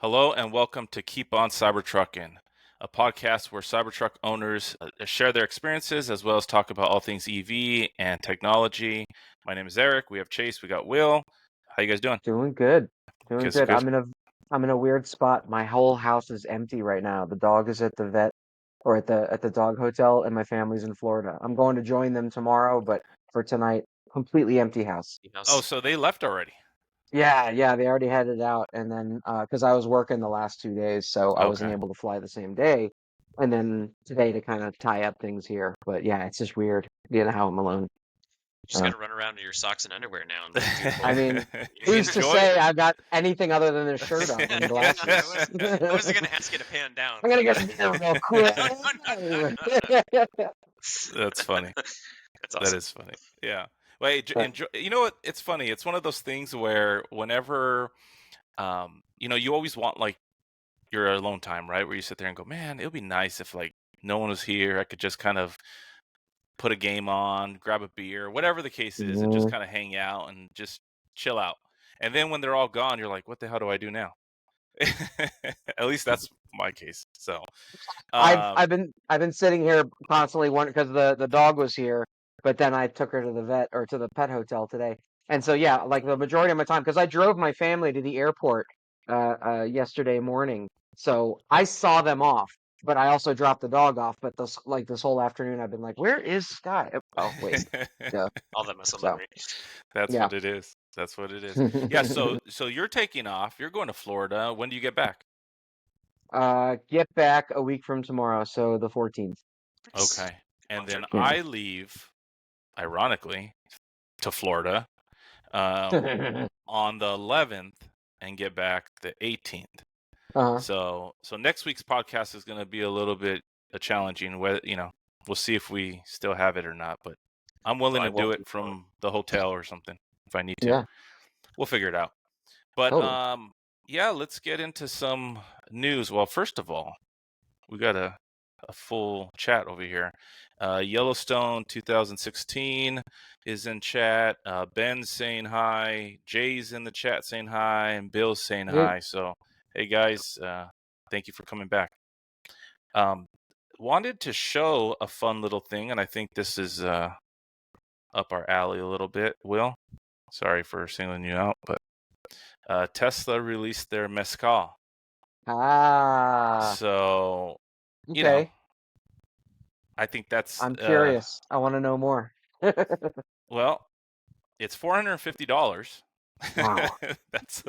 Hello and welcome to Keep on Cybertrucking, a podcast where Cybertruck owners share their experiences as well as talk about all things EV and technology. My name is Eric. We have Chase. We got Will. How you guys doing? Doing good. Doing Good. good. I'm in a weird spot. My whole house is empty right now. The dog is at the vet or at the dog hotel and my family's in Florida. I'm going to join them tomorrow, but for tonight, completely empty house. Oh, so they left already. Yeah, they already headed out and then because I was working the last 2 days, so I wasn't Okay. able to fly the same day. And then today to kind of tie up things here. But yeah, it's just weird being at home alone. You just Uh, gotta run around in your socks and underwear now and do the I whole mean, who's to Enjoy. say I've got anything other than a shirt on and glasses? I wasn't gonna ask you to pan down. I'm gonna get a beer real quick. That's funny. That's That awesome. is funny. Yeah. Wait, enjoy. You know what? It's funny. It's one of those things where whenever, you always want like your alone time, right? Where you sit there and go, man, it would be nice if like no one was here. I could just kind of put a game on, grab a beer, whatever the case is, and just Mhm. kind of hang out and just chill out. And then when they're all gone, you're like, what the hell do I do now? At least that's my case. So, I've um, I've been I've been sitting here constantly wondering because the dog was here, but then I took her to the vet or to the pet hotel today. And so yeah, like the majority of my time, because I drove my family to the airport yesterday morning. So I saw them off, but I also dropped the dog off. But this whole afternoon I've been like, where is Sky? Oh wait, yeah. All that muscle So memory. that's yeah. what it is. That's what it is. Yeah. So you're taking off. You're going to Florida. When do you get back? Get back a week from tomorrow, so the 14th. Nice. Okay. And Long then trip. Yeah. I leave, ironically, to Florida um, on the 11th and get back the 18th. Uh-huh. So next week's podcast is going to be a little bit challenging. Whether we'll see if we still have it or not. But I'm willing Well, I to do won't it be gone. from the hotel or something if I need to. Yeah, We'll figure it out. But totally. yeah, let's get into some news. Well, first of all, we got a full chat over here. Yellowstone 2016 is in chat. Ben's saying hi. Jay's in the chat saying hi, and Bill's saying Hey, hi. So, hey guys, thank you for coming back. Wanted to show a fun little thing, and I think this is up our alley a little bit. Will, sorry for singling you out, but Tesla released their Mezcal. Ah, So, you know, okay. I think that's I'm curious. I want to know more. well, it's $450. Wow. That's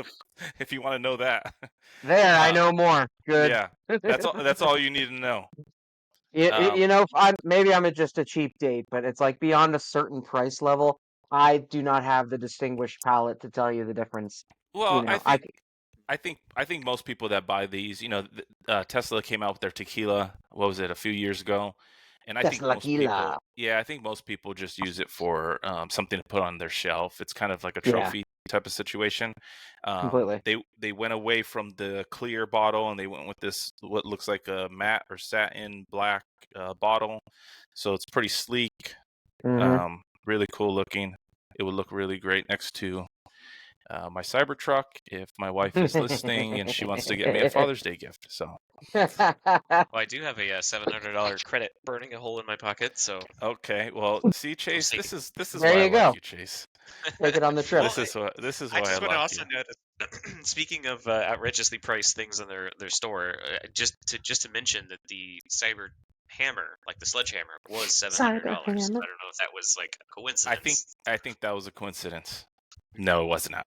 if you want to know that. There, I Uh, know more. Good. yeah, that's all. That's all you need to know. Um, Maybe I'm just a cheap date, but it's like beyond a certain price level, I do not have the distinguished palate to tell you the difference. well, I I think most people that buy these, Tesla came out with their tequila. What was it, a few years ago? And I think Tesla most people, Kila. yeah, I think most people just use it for something to put on their shelf. It's kind of like a Yeah, trophy type of situation. completely. They went away from the clear bottle and they went with this what looks like a matte or satin black bottle. So it's pretty sleek, Hmm. really cool looking. It would look really great next to my Cybertruck if my wife is listening and she wants to get me a Father's Day gift. So, Well, I do have a $700 credit burning a hole in my pocket, so okay, well, see, we'll Chase, see. this is There why I you like go. you, Chase. Take it on the trip. Well, This is I why I just want to like you. also note, speaking of outrageously priced things in their store, just to mention that the Cyber Hammer, like the sledgehammer, was $700. I don't Cyberhammer. know if that was like a I think coincidence. I think that was a coincidence. No, it was not.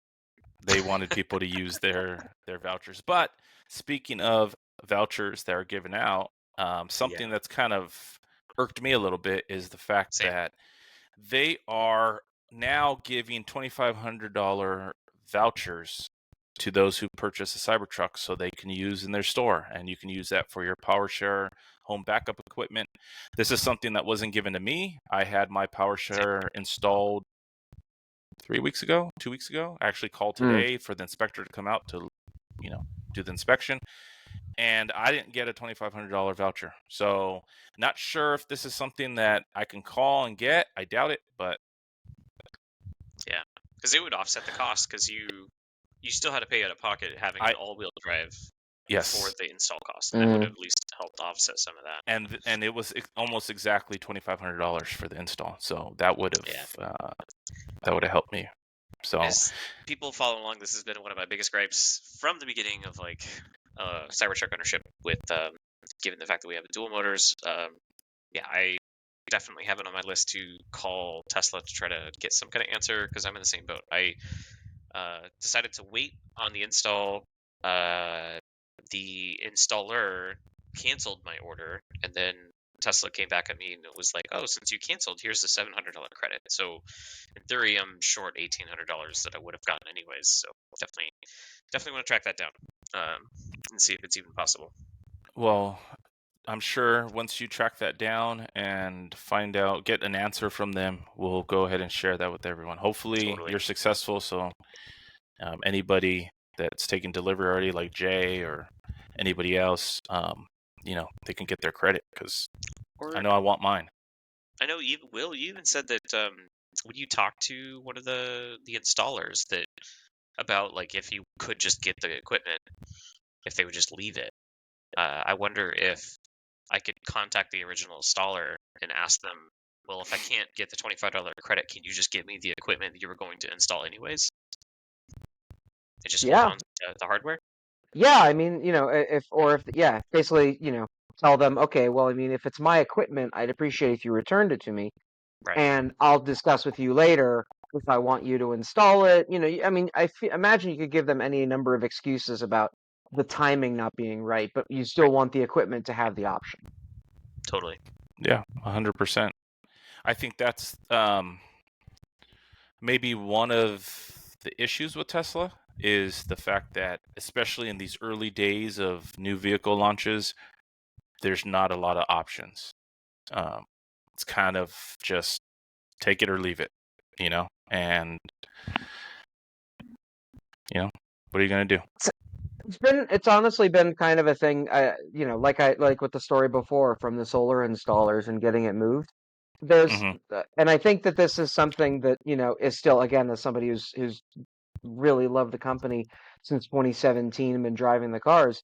They wanted people to use their vouchers. But speaking of vouchers that are given out, something Yeah, that's kind of irked me a little bit is the fact same. that they are now giving $2,500 vouchers to those who purchase a Cybertruck so they can use in their store. And you can use that for your power share home backup equipment. This is something that wasn't given to me. I had my power share installed 3 weeks ago, 2 weeks ago. I actually called Mm. today for the inspector to come out to, do the inspection. And I didn't get a $2,500 voucher. So not sure if this is something that I can call and get. I doubt it, but Yeah, because it would offset the cost because you still had to pay out of pocket having an all-wheel drive Yes. the install cost. That would have at least helped offset some of that. And it was almost exactly $2,500 for the install, so that would have helped me. So As people follow along, this has been one of my biggest gripes from the beginning of like Cybertruck ownership. With given the fact that we have dual motors, I definitely have it on my list to call Tesla to try to get some kind of answer, because I'm in the same boat. I decided to wait on the install. The installer canceled my order, and then Tesla came back at me and it was like, "Oh, since you canceled, here's the $700 credit." So in theory, I'm short $1,800 that I would have gotten anyways. So definitely want to track that down and see if it's even possible. well, I'm sure once you track that down and find out, get an answer from them, we'll go ahead and share that with everyone. Hopefully Totally. you're successful, so anybody that's taken delivery already, like Jay or anybody else, they can get their credit, because I know I want mine. I know you even said that when you talked to one of the installers that about like if you could just get the equipment, if they would just leave it. I wonder if I could contact the original installer and ask them, well, if I can't get the $25 credit, can you just give me the equipment that you were going to install anyways? And just hold on to the hardware? Yeah, I mean, basically, tell them, okay, well, I mean, if it's my equipment, I'd appreciate if you returned it to me, Right. and I'll discuss with you later if I want you to install it. I mean, imagine you could give them any number of excuses about the timing not being right, but you still want the equipment to have the option. Totally. Yeah, 100%. I think that's maybe one of the issues with Tesla is the fact that, especially in these early days of new vehicle launches, there's not a lot of options. It's kind of just take it or leave it, and what are you going to do? It's honestly been kind of a thing, like with the story before from the solar installers and getting it moved. And I think that this is something that, is still, again, as somebody who's really loved the company since 2017 and been driving the cars.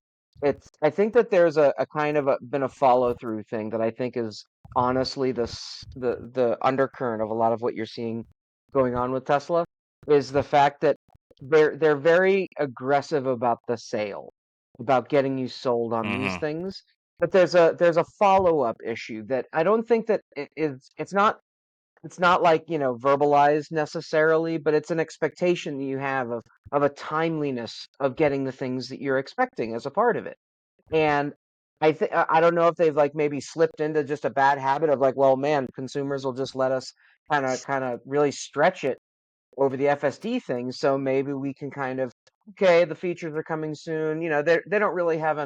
I think that there's a kind of been a follow through thing that I think is honestly the undercurrent of a lot of what you're seeing going on with Tesla is the fact that they're very aggressive about the sale, about getting you sold on these things. But there's a follow-up issue that I don't think that it's not like, verbalized necessarily, but it's an expectation that you have of a timeliness of getting the things that you're expecting as a part of it. And I don't know if they've like maybe slipped into just a bad habit of like, well, man, consumers will just let us kind of really stretch it over the FSD thing, so maybe we can kind of, okay, the features are coming soon. They don't really have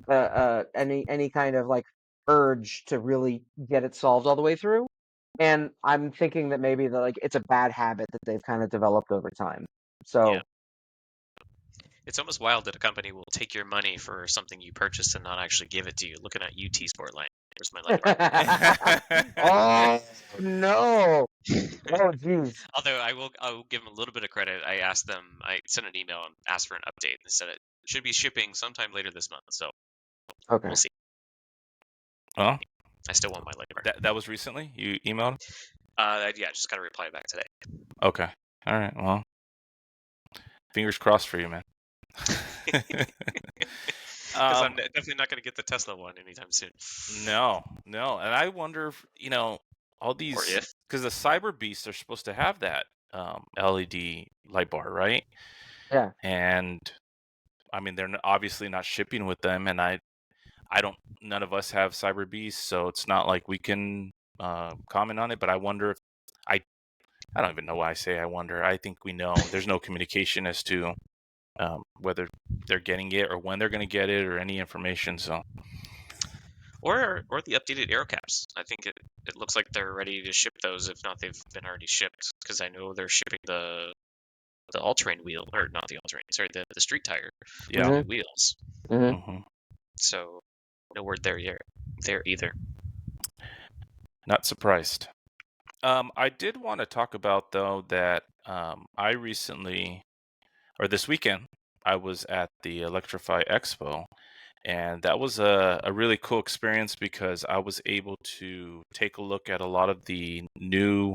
any kind of like urge to really get it solved all the way through. And I'm thinking that maybe like it's a bad habit that they've kind of developed over time. So Yeah. It's almost wild that a company will take your money for something you purchased and not actually give it to you. Looking at UT Sportline. Where's my light bar? oh no. Oh geez. Although I will give them a little bit of credit. I sent an email and asked for an update, and they said it should be shipping sometime later this month. So Okay. we'll see. Well, I still want my light bar. that was recently? You emailed? Yeah, just got to reply back today. Okay. All right. Well, fingers crossed for you, man. Because I'm definitely not going to get the Tesla one anytime soon. No. And I wonder if, all these, Or if. because the Cyber Beasts are supposed to have that LED light bar, right? Yeah. And I mean, they're obviously not shipping with them, and none of us have Cyber Beasts, so it's not like we can comment on it. But I wonder if I don't even know why I say I wonder. I think we know there's no communication as to whether they're getting it or when they're going to get it or any information. So, or the updated aero caps. I think it looks like they're ready to ship those. If not, they've been already shipped, because I know they're shipping the all-terrain wheel, or not the all-terrain, sorry, the street tire wheels. So no word there either. Not surprised. I did want to talk about, though, that I recently, or this weekend, I was at the Electrify Expo, And that was a really cool experience because I was able to take a look at a lot of the new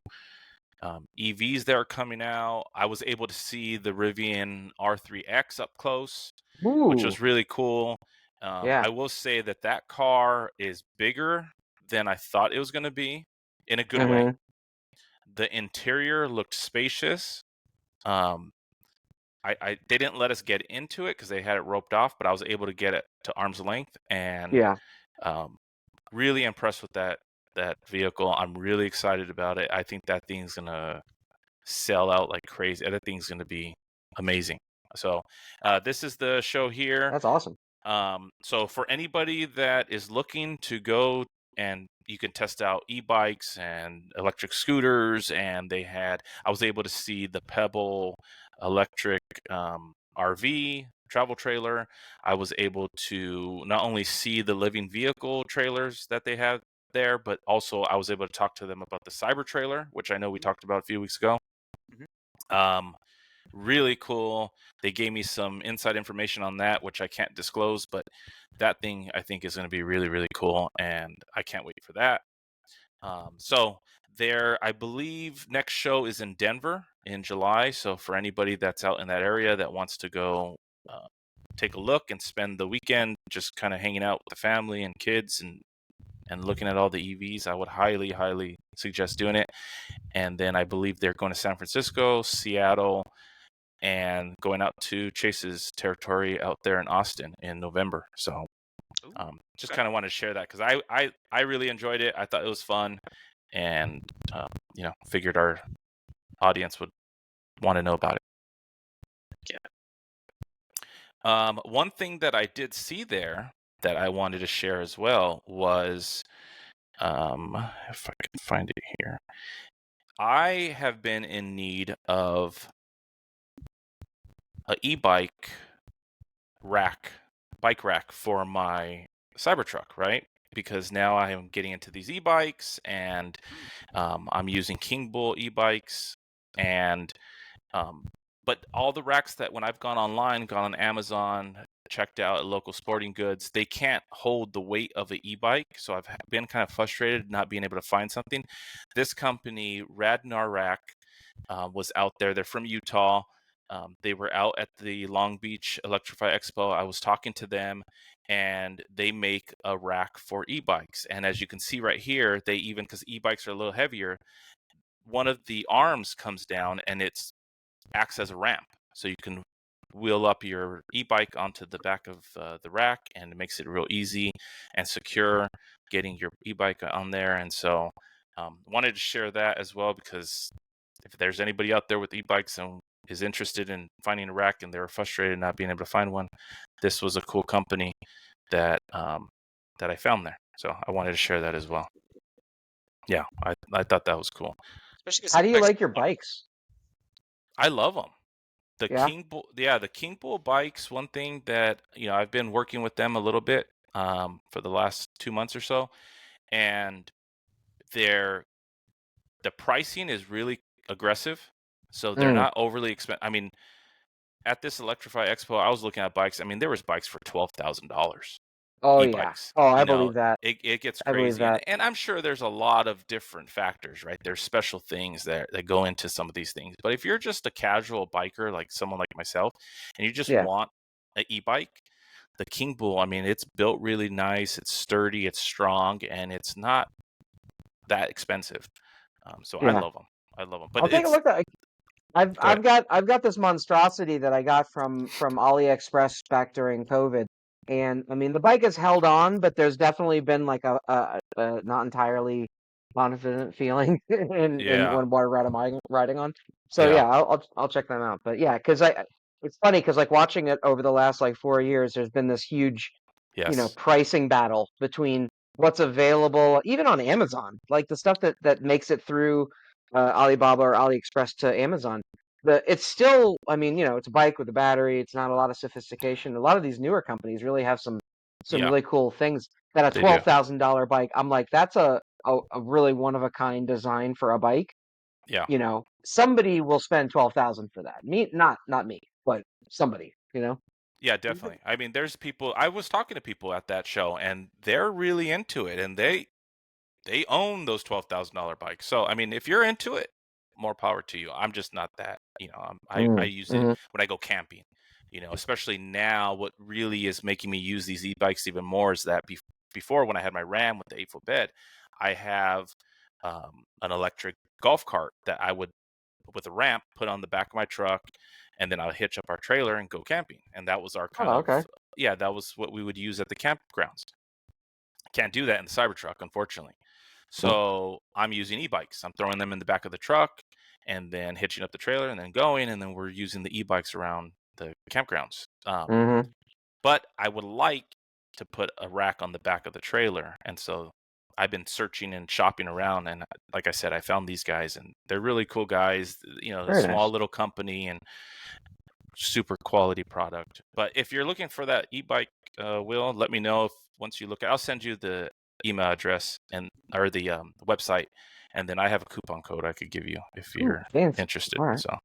EVs that are coming out. I was able to see the Rivian R3X up close, which Ooh, was really cool. yeah. I will say that that car is bigger than I thought it was going to be in a good way. Hmm. The interior looked spacious. Um, they didn't let us get into it because they had it roped off, but I was able to get it to arm's length and Yeah. um, really impressed with that vehicle. I'm really excited about it. I think that thing's gonna sell out like crazy. That thing's gonna be amazing. So this is the show here. That's awesome. So for anybody that is looking to go and you can test out e-bikes and electric scooters, and I was able to see the Pebble electric RV travel trailer. I was able to not only see the living vehicle trailers that they have there, but also I was able to talk to them about the Cyber trailer, which I know we talked about a few weeks ago. Mhm. Really cool. They gave me some inside information on that, which I can't disclose, but that thing I think is going to be really, really cool, and I can't wait for that. So there, I believe next show is in Denver in July. So for anybody that's out in that area that wants to go take a look and spend the weekend just kind of hanging out with the family and kids and looking at all the EVs, I would highly, highly suggest doing it. And then I believe they're going to San Francisco, Seattle, and going out to Chase's territory out there in Austin in November. So Ooh, just okay. kind of wanted to share that because I really enjoyed it. I thought it was fun, and figured our audience would want to know about it. Yeah. One thing that I did see there that I wanted to share as well was, if I can find it here, I have been in need of a e-bike bike rack for my Cybertruck, right? Because now I am getting into these e-bikes, and I'm using King Bull e-bikes, and but all the racks that when I've gone online, gone on Amazon, checked out at local sporting goods, they can't hold the weight of an e-bike. So I've been kind of frustrated not being able to find something. This company, RadGnaRack, was out there. They're from Utah. They were out at the Long Beach Electrify Expo. I was talking to them, and they make a rack for e-bikes. And as you can see right here, they even, because e-bikes are a little heavier, one of the arms comes down and it acts as a ramp. So you can wheel up your e-bike onto the back of the rack, and it makes it real easy and secure getting your e-bike on there. And so wanted to share that as well, because if there's anybody out there with e-bikes and is interested in finding a rack and they're frustrated not being able to find one, this was a cool company that that I found there. So I wanted to share that as well. Yeah, I thought that was cool. Especially because How do you e-bikes like your are fun. bikes? I love them. The Yeah. King Bull, yeah, the King Bull bikes. One thing that I've been working with them a little bit for the last 2 months or so, and their the pricing is really aggressive, so they're Mm. not overly expensive. I mean, at this Electrify Expo, I was looking at bikes. I mean, there was bikes for $12,000, Oh yeah. e-bikes. Oh, I believe that. It gets I believe crazy, that. and I'm sure there's a lot of different factors, right? There's special things that go into some of these things. But if you're just a casual biker, like someone like myself, and you just Yeah. want an e-bike, the King Bull, I mean, it's built really nice, it's sturdy, it's strong, and it's not that expensive. So I Yeah. love them. I love them. I'll But take a it's look at. I've go ahead. I've got this monstrosity that I got from AliExpress back during COVID, and I mean the bike has held on, but there's definitely been like a not entirely confident feeling in Yeah, when water riding on. So yeah, yeah, I'll check them out. But yeah, because it's funny because like watching it over the last like 4 years, there's been this huge yes, pricing battle between what's available, even on Amazon, like the stuff that makes it through Alibaba or AliExpress to Amazon. It's still, I mean, it's a bike with a battery. It's not a lot of sophistication. A lot of these newer companies really have some yeah, really cool things. That a they do. $12,000 bike, I'm like, that's a really one of a kind design for a bike. Yeah, Somebody will spend 12,000 for that. Me, not me, but somebody. Yeah, definitely. I mean, there's people. I was talking to people at that show, and they're really into it, and they own those $12,000 bikes. So, I mean, if you're into it, more power to you. I'm just not that. I use it Mm-hmm. when I go camping. Especially now, what really is making me use these e-bikes even more is that before, when I had my Ram with the 8-foot bed, I have an electric golf cart that I would, with a ramp, put on the back of my truck, and then I'll hitch up our trailer and go camping. And that was our kind Oh, okay. of, yeah, that was what we would use at the campgrounds. Can't do that in the Cybertruck, unfortunately. So I'm using e-bikes. I'm throwing them in the back of the truck and then hitching up the trailer and then going, and then we're using the e-bikes around the campgrounds. Mm-hmm. But I would like to put a rack on the back of the trailer, and so I've been searching and shopping around, and like I said, I found these guys, and they're really cool guys. A Very small nice. little company and super quality product. But if you're looking for that e-bike, Will, let me know once you look. I'll send you the email address or the website, and then I have a coupon code I could give you if you're Fancy. interested. All right. So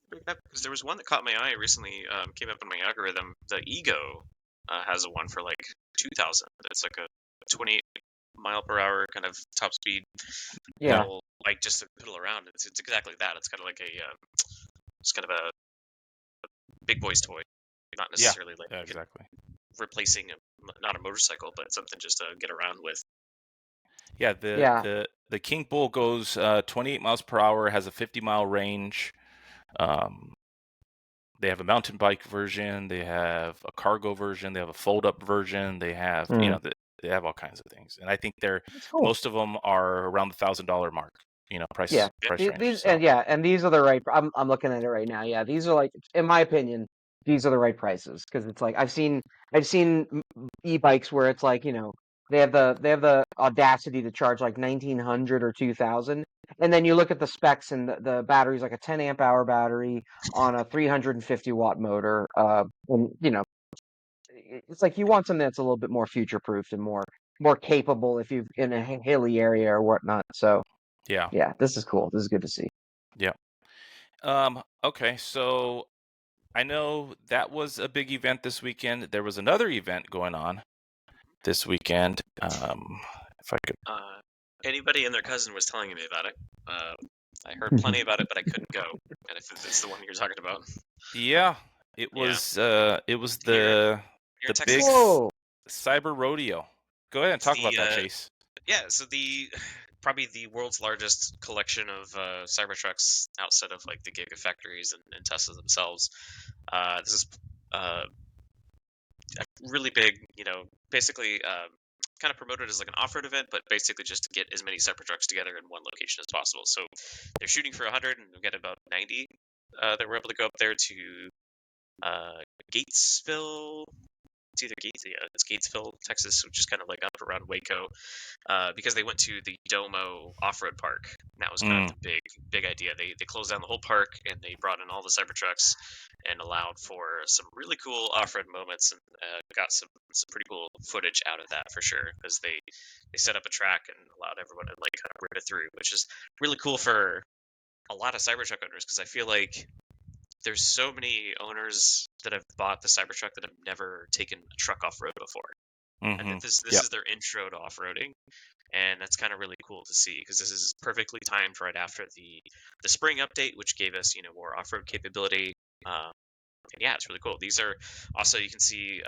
Because there was one that caught my eye recently, came up in my algorithm. The Ego has a one for like 2,000. It's like a 28 mile per hour kind of top speed Yeah. pedal, like just to pedal around. It's exactly that. It's kind of like it's kind of a big boy's toy, not necessarily like yeah, exactly. replacing not a motorcycle, but something just to get around with. Yeah, Yeah. the King Bull goes 28 miles per hour, has a 50-mile range. They have a mountain bike version. They have a cargo version. They have a fold-up version. They have, they have all kinds of things. And I think That's cool. most of them are around the $1,000 mark. Price Yeah. range. These So and these are the right. I'm looking at it right now. Yeah, these are like, in my opinion, these are the right prices, because it's like I've seen e-bikes where it's like, they have the audacity to charge like 1,900 or 2,000, and then you look at the specs, and the battery's like a 10 amp hour battery on a 350-watt motor. And it's like you want something that's a little bit more future proof and more capable if you're in a hilly area or whatnot. So yeah. yeah, this is cool. This is good to see. Yeah. Okay, so I know that was a big event this weekend. There was another event going on this weekend. If I could. Anybody and their cousin was telling me about it. I heard plenty about it, but I couldn't go. And if it's the one you're talking about, Yeah, it was. It was the you're in big Texas. Whoa. Cyber Rodeo. Go ahead and talk about that, Chase. Yeah, so probably the world's largest collection of Cybertrucks outside of like the Gigafactories and Tesla themselves. This is a really big, basically kind of promoted as like an off-road event, but basically just to get as many Cybertrucks together in one location as possible. So they're shooting for 100, and we've got about 90 that were able to go up there to Gatesville. It's either it's Gatesville, Texas, which is kind of like up around Waco, because they went to the Domo off-road park. And that was kind of the big idea. They closed down the whole park, and they brought in all the Cybertrucks and allowed for some really cool off-road moments, and got some pretty cool footage out of that for sure, because they set up a track and allowed everyone to like kind of rip it through, which is really cool for a lot of Cybertruck owners, because I feel like there's so many owners that have bought the Cybertruck that have never taken a truck off-road before. And that this is their intro to off-roading, and that's kind of really cool to see, because this is perfectly timed right after the spring update, which gave us more off-road capability. And yeah, it's really cool. These are also, you can see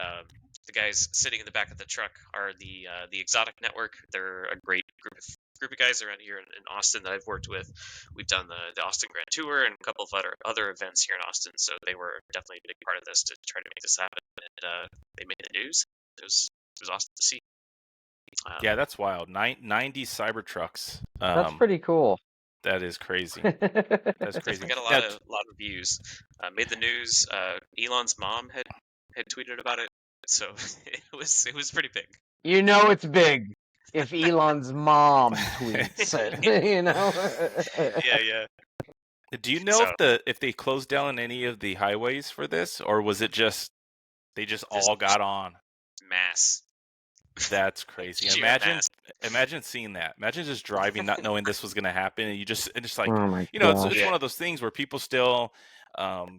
the guys sitting in the back of the truck are the Exotic Network. They're a great group of guys around here in Austin that I've worked with. We've done the Austin Grand Tour and a couple of other events here in Austin, so they were definitely a big part of this to try to make this happen. And they made the news. It was awesome to see. Yeah, that's wild. 90 Cybertrucks. That's pretty cool. That is crazy. That's crazy. Definitely got a lot of views. Made the news. Elon's mom had tweeted about it, so it was pretty big. It's big if Elon's mom tweets it. Yeah. Do you know if they closed down any of the highways for this, or was it just they just all got on? Mass. That's crazy. Imagine seeing that. Imagine just driving, not knowing this was going to happen, and it's like, oh my it's gosh. one of those things where people still,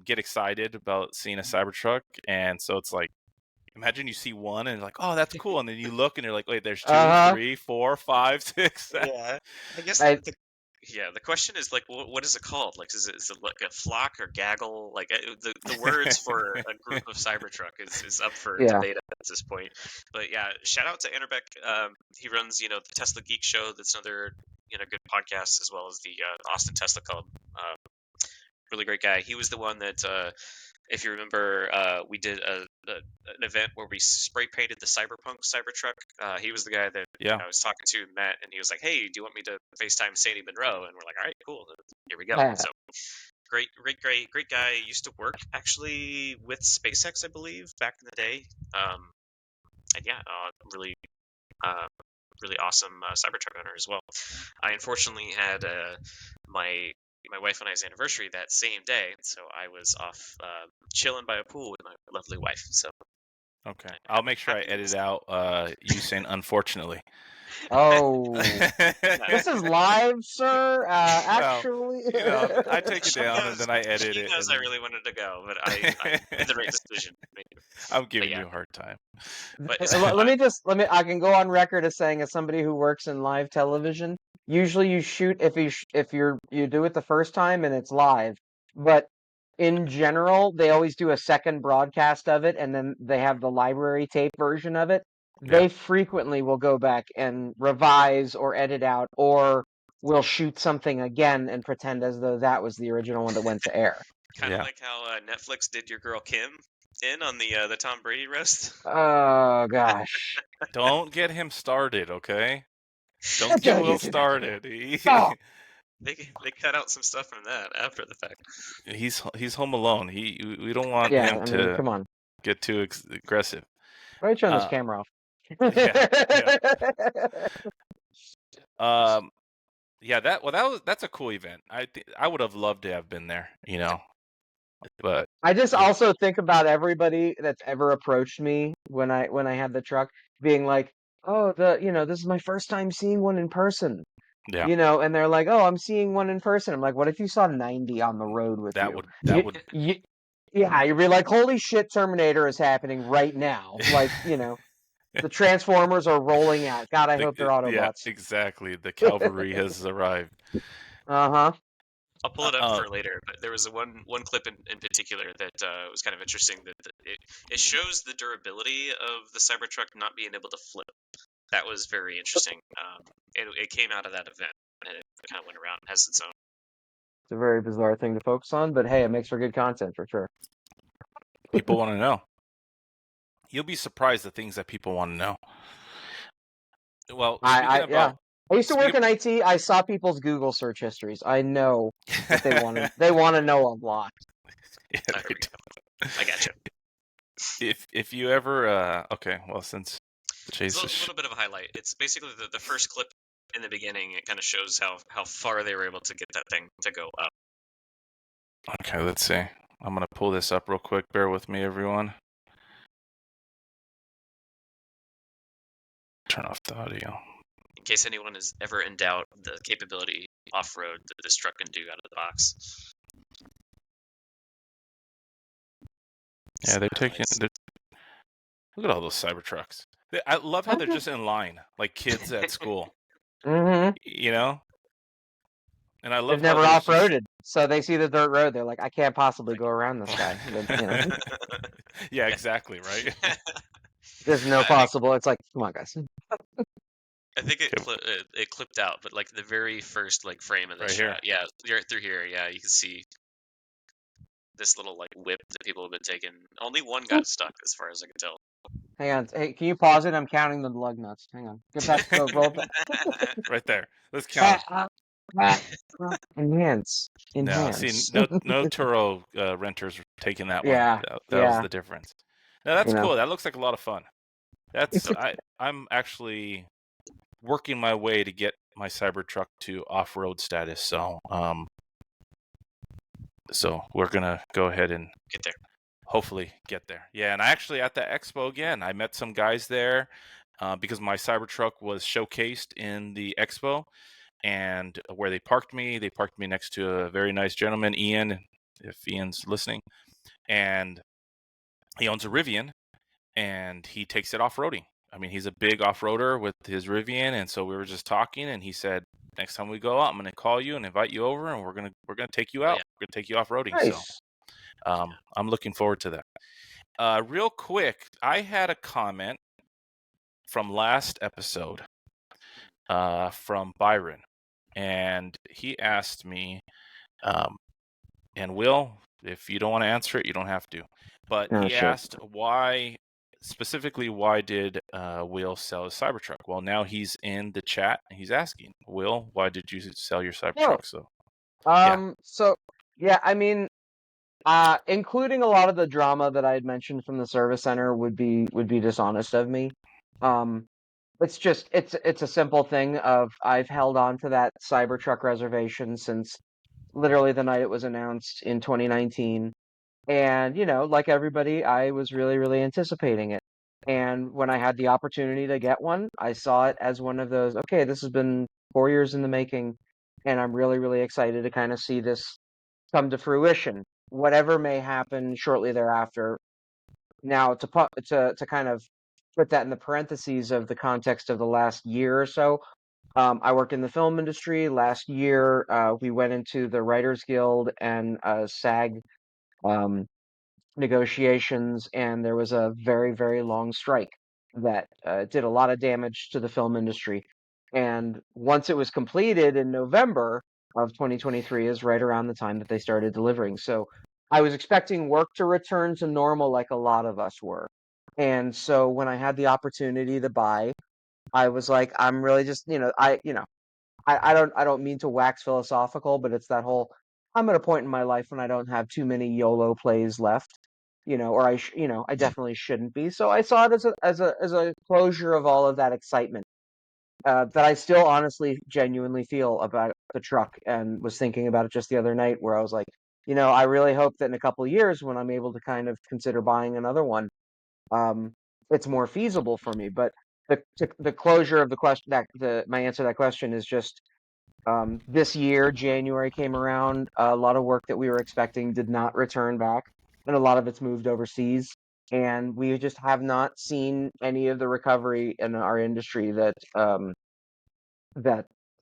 get excited about seeing a Cybertruck, and so it's like, imagine you see one and you're like, oh, that's cool, and then you look and you're like, wait, there's 2, Uh-huh. 3, 4, 5, 6, 7. Yeah, I guess I, the question is like, what is it called? Like, is it like a flock or gaggle? Like, the words for a group of Cybertruck is up for yeah. debate at this point. But yeah, shout out to Anderbeck. He runs, the Tesla Geek Show. That's another, good podcast, as well as the Austin Tesla Club. Really great guy. He was the one that, if you remember, we did an event where we spray painted the Cyberpunk Cybertruck. He was the guy that Yeah. I was talking to, Matt, and he was like, "Hey, do you want me to FaceTime Sandy Monroe?" And we're like, "All right, cool. Here we go." Yeah. So great guy. Used to work actually with SpaceX, I believe, back in the day. And yeah, really, really awesome Cybertruck owner as well. I unfortunately had my wife and I's anniversary that same day, so I was off chilling by a pool with my lovely wife. So Okay, I'll make sure I happy edit out you saying unfortunately. Oh, this is live, sir. Well, Actually, I take it down and then I edit She it. knows And I really wanted to go, but I made the right decision. I'm giving yeah. you a hard time. But I can go on record as saying, as somebody who works in live television, usually you shoot if you do it the first time and it's live, but in general they always do a second broadcast of it, and then they have the library tape version of it. Yeah. They frequently will go back and revise or edit out, or will shoot something again and pretend as though that was the original one that went to air. kind of Yeah. like how Netflix did your girl Kim in on the Tom Brady roast. Oh gosh. Don't get him started, okay? Don't get Will started. Oh. They cut out some stuff from that after the fact. He's home alone. We don't want Yeah, him I mean, to come on. get too aggressive. Why are you turning this camera off? Yeah. That's a cool event. I would have loved to have been there, but I just also think about everybody that's ever approached me when I had the truck, being like, "Oh, this is my first time seeing one in person." yeah, And they're like, "Oh, I'm seeing one in person." I'm like, "What if you saw 90 on the road with that you?" would Yeah, you'd be like, "Holy shit, Terminator is happening right now." Like, the Transformers are rolling out. God, I hope they're yeah, Autobots. exactly. The cavalry has arrived. Uh-huh. I'll pull it up for later, but there was one clip in particular that was kind of interesting. That it shows the durability of the Cybertruck not being able to flip. That was very interesting. It came out of that event, and it kind of went around and has its own. It's a very bizarre thing to focus on, but hey, it makes for good content for sure. People want to know. You'll be surprised the things that people want to know. Well, I used to work in IT. I saw people's Google search histories. I know that they want to know a lot. Yeah, I got you. If you ever okay, well, since the chase it's a little bit of a highlight. It's basically the first clip in the beginning. It kind of shows how far they were able to get that thing to go up. Okay, let's see. I'm gonna pull this up real quick. Bear with me, everyone. Turn off the audio. In case anyone is ever in doubt, the capability off-road that this truck can do out of the box. Yeah, they're taking. Look at all those Cybertrucks. I love how they're just in line, like kids at school. Mm-hmm. And I love They've never how off-roaded, so they see the dirt road. They're like, I can't possibly go around this guy. Yeah, exactly, right? There's no possible. It's like, come on, guys. I think it clipped out, but like the very first frame of the shot, here. Yeah, through here, yeah, you can see this little whip that people have been taking. Only one got stuck, as far as I can tell. Hang on. Hey, can you pause it? I'm counting the lug nuts. Hang on. Get back. Go roll back. Right there. Let's count. Enhance. No, see, no Turo renters taking that one. Yeah, that was the difference. No, that's cool. That looks like a lot of fun. That's I'm actually working my way to get my Cybertruck to off-road status. So we're gonna go ahead and get there. Hopefully get there. Yeah, and I actually at the Expo again, I met some guys there because my Cybertruck was showcased in the Expo, and where they parked me next to a very nice gentleman, Ian. if Ian's listening, and he owns a Rivian, and he takes it off-roading. I mean, he's a big off-roader with his Rivian, and so we were just talking, and he said, next time we go out, I'm going to call you and invite you over, and we're gonna take you out. yeah. We're gonna take you off-roading. So Nice. I'm looking forward to that. Real quick, I had a comment from last episode from Byron, and he asked me, and Will, if you don't want to answer it, you don't have to. But Oh, he shit. asked specifically why did Will sell his Cybertruck? Well, now he's in the chat and he's asking, Will, why did you sell your Oh, Cybertruck? So yeah, so yeah, I mean, including a lot of the drama that I had mentioned from the service center would be dishonest of me. It's just it's a simple thing of I've held on to that Cybertruck reservation since literally the night it was announced in 2019. And, like everybody, I was really, really anticipating it. And when I had the opportunity to get one, I saw it as one of those, okay, this has been 4 years in the making, and I'm really, really excited to kind of see this come to fruition. Whatever may happen shortly thereafter. Now, to kind of put that in the parentheses of the context of the last year or so, I worked in the film industry. Last year, we went into the Writers Guild and SAG um, negotiations, and there was a very, very long strike that did a lot of damage to the film industry. And once it was completed in November of 2023, is right around the time that they started delivering. So I was expecting work to return to normal, like a lot of us were. And so when I had the opportunity to buy, I was like, I'm really just, I don't mean to wax philosophical, but it's that whole I'm at a point in my life when I don't have too many YOLO plays left, or I definitely shouldn't be. So I saw it as a closure of all of that excitement that I still honestly genuinely feel about the truck, and was thinking about it just the other night where I was like, I really hope that in a couple of years when I'm able to kind of consider buying another one, um, it's more feasible for me. But the closure of the question, my answer to that question is just this year, January came around. A lot of work that we were expecting did not return back, and a lot of it's moved overseas. And we just have not seen any of the recovery in our industry that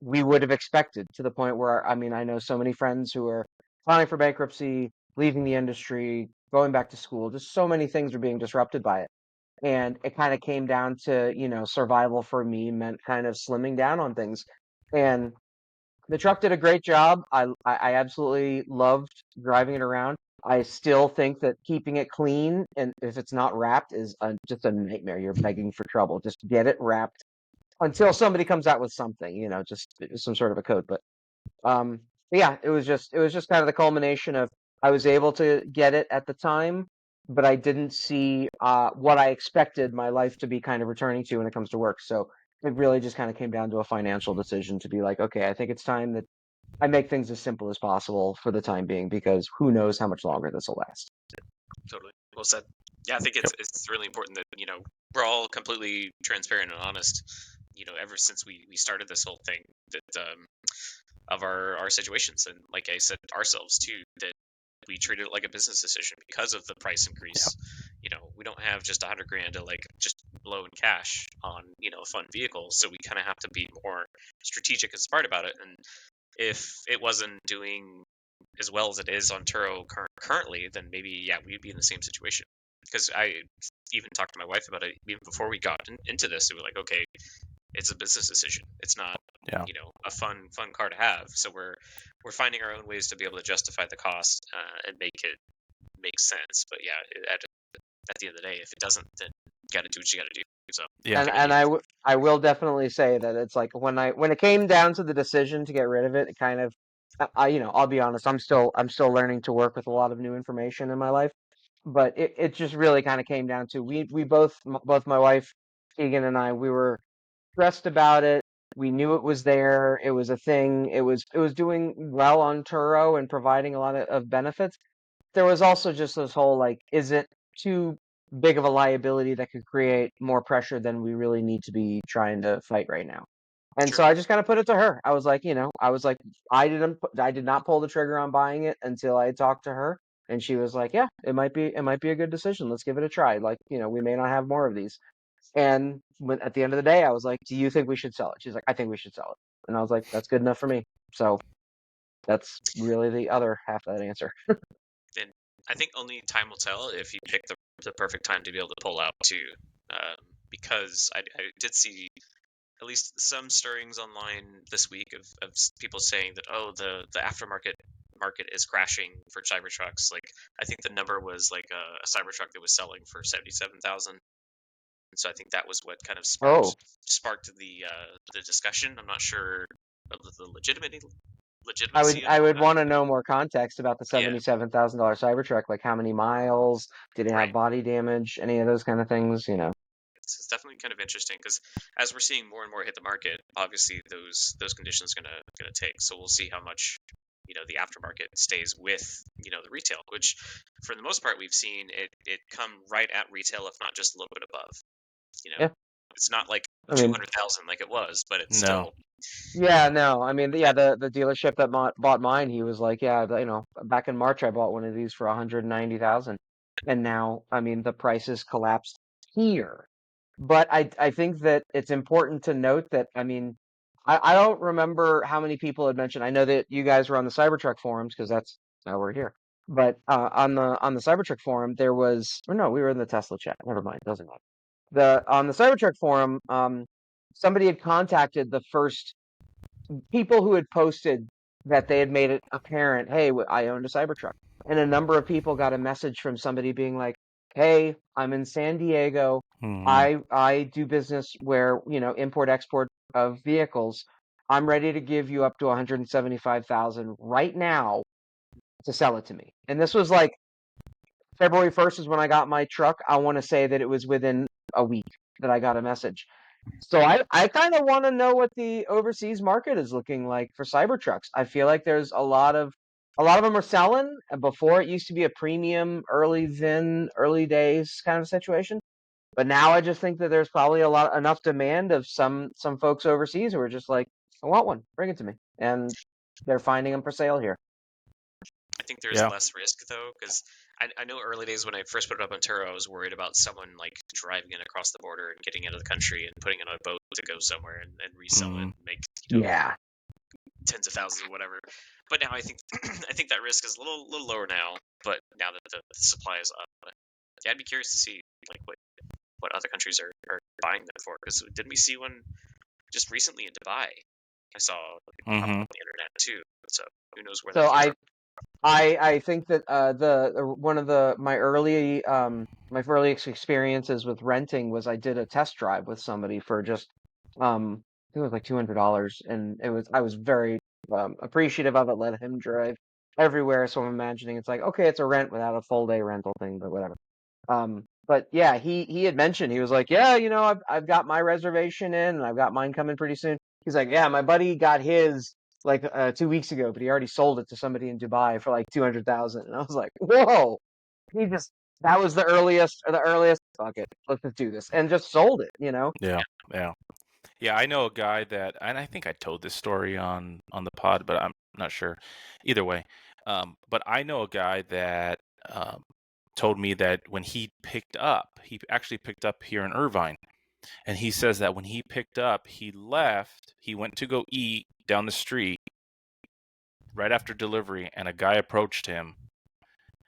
we would have expected. To the point where, I mean, I know so many friends who are filing for bankruptcy, leaving the industry, going back to school. Just so many things are being disrupted by it. And it kind of came down to, survival for me meant kind of slimming down on things. And the truck did a great job. I absolutely loved driving it around. I still think that keeping it clean, and if it's not wrapped, is just a nightmare. You're begging for trouble. Just get it wrapped until somebody comes out with something, just some sort of a code. Um, but yeah, it was just kind of the culmination of I was able to get it at the time, but I didn't see what I expected my life to be kind of returning to when it comes to work. So it really just kind of came down to a financial decision to be like, okay, I think it's time that I make things as simple as possible for the time being, because who knows how much longer this will last. Totally. Well said. Yeah, I think yep, it's really important that we're all completely transparent and honest. Ever since we started this whole thing, that of our situations, and like I said, ourselves too, that we treated it like a business decision because of the price yep, increase. We don't have just $100,000 to like just blow in cash on a fun vehicle, so we kind of have to be more strategic and smart about it. And if it wasn't doing as well as it is on Turo currently, then maybe we'd be in the same situation. Because I even talked to my wife about it even before we got into this. We were like, okay, it's a business decision. It's not yeah, a fun car to have. So we're finding our own ways to be able to justify the cost and make it make sense. But at the end of the day, if it doesn't, then you got to do what you got to do. So yeah, And I will definitely say that it's like when it came down to the decision to get rid of it, it kind of I'll be honest, I'm still learning to work with a lot of new information in my life, but it just really kind of came down to we both my wife Keegan and I, we were stressed about it. We knew it was there. It was a thing. It was doing well on Turo and providing a lot of benefits. There was also just this whole like, is it too big of a liability that could create more pressure than we really need to be trying to fight right now? And Sure. so I just kind of put it to her. I was like, I did not pull the trigger on buying it until I had talked to her, and she was like, yeah, it might be a good decision. Let's give it a try. Like, we may not have more of these. And at the end of the day, I was like, do you think we should sell it? She's like, I think we should sell it. And I was like, that's good enough for me. So that's really the other half of that answer. And I think only time will tell if you pick the perfect time to be able to pull out too. Because I did see at least some stirrings online this week of people saying that, oh, the aftermarket market is crashing for Cybertrucks. Like, I think the number was like a Cybertruck that was selling for 77,000. So I think that was what kind of Oh, sparked the discussion. I'm not sure of the I would legitimacy of I all would that. want to know more context about the Yeah, $77,000 Cybertruck, like how many miles, did it have right. body damage, any of those kind of things. It's definitely kind of interesting because as we're seeing more and more hit the market, obviously those conditions gonna take. So we'll see how much the aftermarket stays with the retail, which for the most part we've seen it come right at retail, if not just a little bit above. You know, Yeah, it's not like I mean, 200,000 like it was, but it's No. still yeah, no, I mean, yeah, the dealership that bought mine, he was like, yeah, back in March I bought one of these for 190,000, and now, I mean, the prices collapsed here. But I think that it's important to note that, I mean, I don't remember how many people had mentioned. I know that you guys were on the Cybertruck forums because that's how we're here. But on the Cybertruck forum, there was, or no, we were in the Tesla chat. Never mind, doesn't matter. The On the Cybertruck forum, somebody had contacted the first people who had posted that they had made it apparent, hey, I owned a Cybertruck. And a number of people got a message from somebody being like, hey, I'm in San Diego. Hmm. I do business where, import export of vehicles. I'm ready to give you up to 175,000 right now to sell it to me. And this was like February 1st is when I got my truck. I want to say that it was within a week that I got a message. So I kind of want to know what the overseas market is looking like for Cybertrucks. I feel like there's a lot of them are selling. Before it used to be a premium early days kind of situation. But now I just think that there's probably enough demand of some folks overseas who are just like, I want one, bring it to me, and they're finding them for sale here. I think there's Yeah. less risk though, because I know early days when I first put it up on Turo, I was worried about someone like driving it across the border and getting out of the country and putting it on a boat to go somewhere and resell it Hmm. and make Yeah, tens of thousands or whatever. But now I think I think that risk is a little lower now. But now that the supply is up, yeah, I'd be curious to see like what other countries are buying them for. Because didn't we see one just recently in Dubai? I saw it pop up Hmm. on the internet too. So who knows where that so came I from? I think that one of my earliest experiences with renting was I did a test drive with somebody for just I think it was like $200, and I was very appreciative of it. Let him drive everywhere, so I'm imagining it's like, okay, it's a rent without a full day rental thing, but whatever. But yeah, he had mentioned, he was like, yeah, I've got my reservation in, and I've got mine coming pretty soon. He's like, yeah, my buddy got his like 2 weeks ago, but he already sold it to somebody in Dubai for like 200,000. And I was like, whoa, he just that was the earliest. Fuck it, let's just do this, and just sold it. Yeah. Yeah. Yeah. I know a guy that, and I think I told this story on the pod, but I'm not sure. Either way, but I know a guy that um, told me that when he actually picked up here in Irvine, and he says that when he picked up, he left, he went to go eat down the street right after delivery, and a guy approached him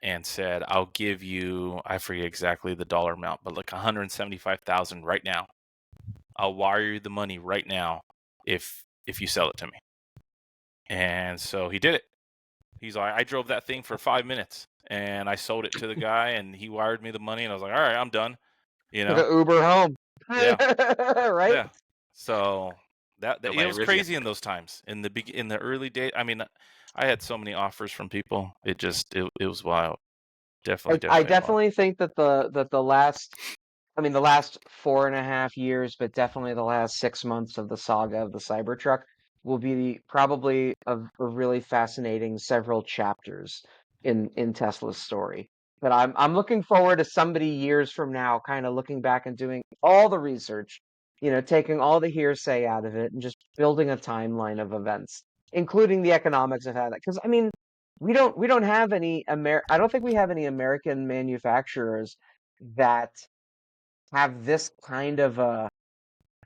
and said, "I'll give you, I forget exactly the dollar amount, but like 175,000 right now. I'll wire you the money right now if you sell it to me." And so he did it. He's like, "I drove that thing for 5 minutes and I sold it to the guy and he wired me the money." And I was like, "All right, I'm done." You Took know? an Uber home, Yeah. right? Yeah. So Go it buy a was Rivian. crazy in those times in the early days. I mean, I had so many offers from people. It was wild. I Definitely wild. definitely think that the last 4.5 years, but definitely the last 6 months of the saga of the Cybertruck will be probably a really fascinating several chapters in Tesla's story. But I'm looking forward to somebody years from now, kind of looking back and doing all the research taking all the hearsay out of it and just building a timeline of events, including the economics of how that. Because I mean, we don't have any I don't think we have any American manufacturers that have this kind of a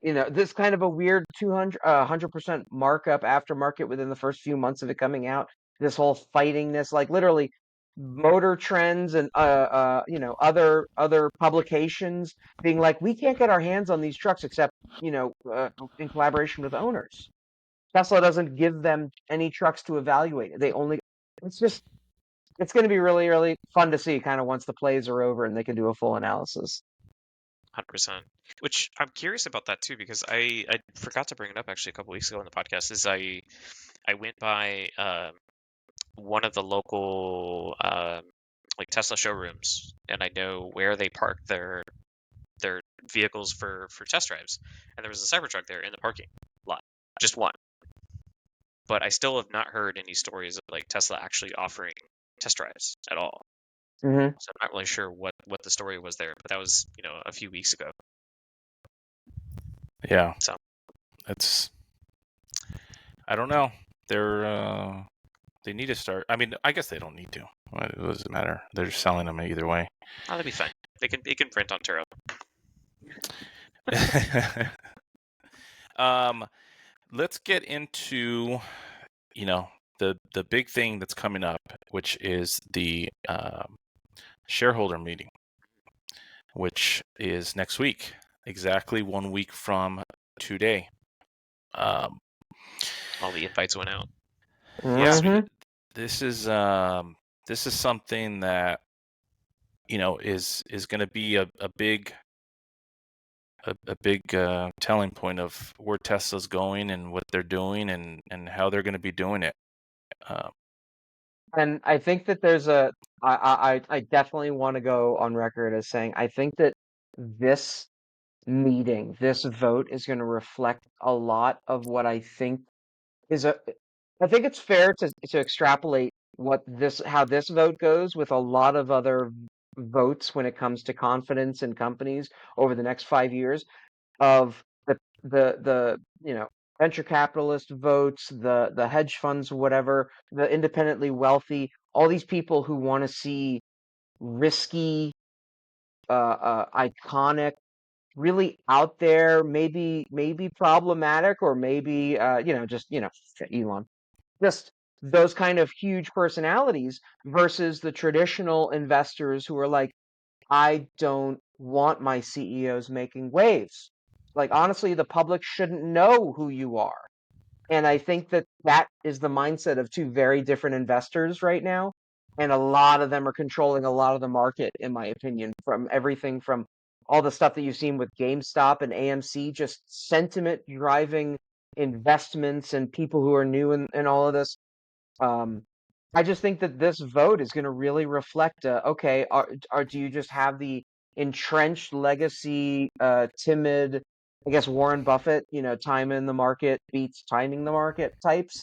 weird 100% markup aftermarket within the first few months of it coming out. This whole fightingness, like literally Motor Trends and other publications being like, we can't get our hands on these trucks except in collaboration with owners. Tesla doesn't give them any trucks to evaluate. They only it's going to be really really fun to see kind of once the plays are over and they can do a full analysis. 100%. Which I'm curious about that too, because I forgot to bring it up actually a couple weeks ago on the podcast. Is I went by one of the local like Tesla showrooms, and I know where they park their vehicles for test drives, and there was a Cybertruck there in the parking lot, just one. But I still have not heard any stories of like Tesla actually offering test drives at all. Mm-hmm. So I'm not really sure what the story was there, but that was a few weeks ago. Yeah. So I don't know. They need to start. I mean, I guess they don't need to. It doesn't matter. They're just selling them either way. Oh, that'd be fine. They can print on Turo. Let's get into the big thing that's coming up, which is the shareholder meeting, which is next week, exactly 1 week from today. All the invites went out. Yeah, this is something that is going to be a big telling point of where Tesla's going and what they're doing and how they're going to be doing it. And I think that I definitely want to go on record as saying I think that this meeting, this vote is going to reflect a lot of what I think I think it's fair to extrapolate how this vote goes with a lot of other votes when it comes to confidence in companies over the next 5 years of the venture capitalist votes, the hedge funds, whatever, the independently wealthy, all these people who want to see risky, iconic, really out there, maybe problematic, or maybe just Elon, just those kind of huge personalities versus the traditional investors who are like, I don't want my CEOs making waves. Like, honestly, the public shouldn't know who you are. And I think that that is the mindset of two very different investors right now. And a lot of them are controlling a lot of the market, in my opinion, from everything from all the stuff that you've seen with GameStop and AMC, just sentiment driving investments and people who are new in all of this. I just think that this vote is going to really reflect, okay, do you just have the entrenched legacy, timid, I guess Warren Buffett, time in the market beats timing the market types?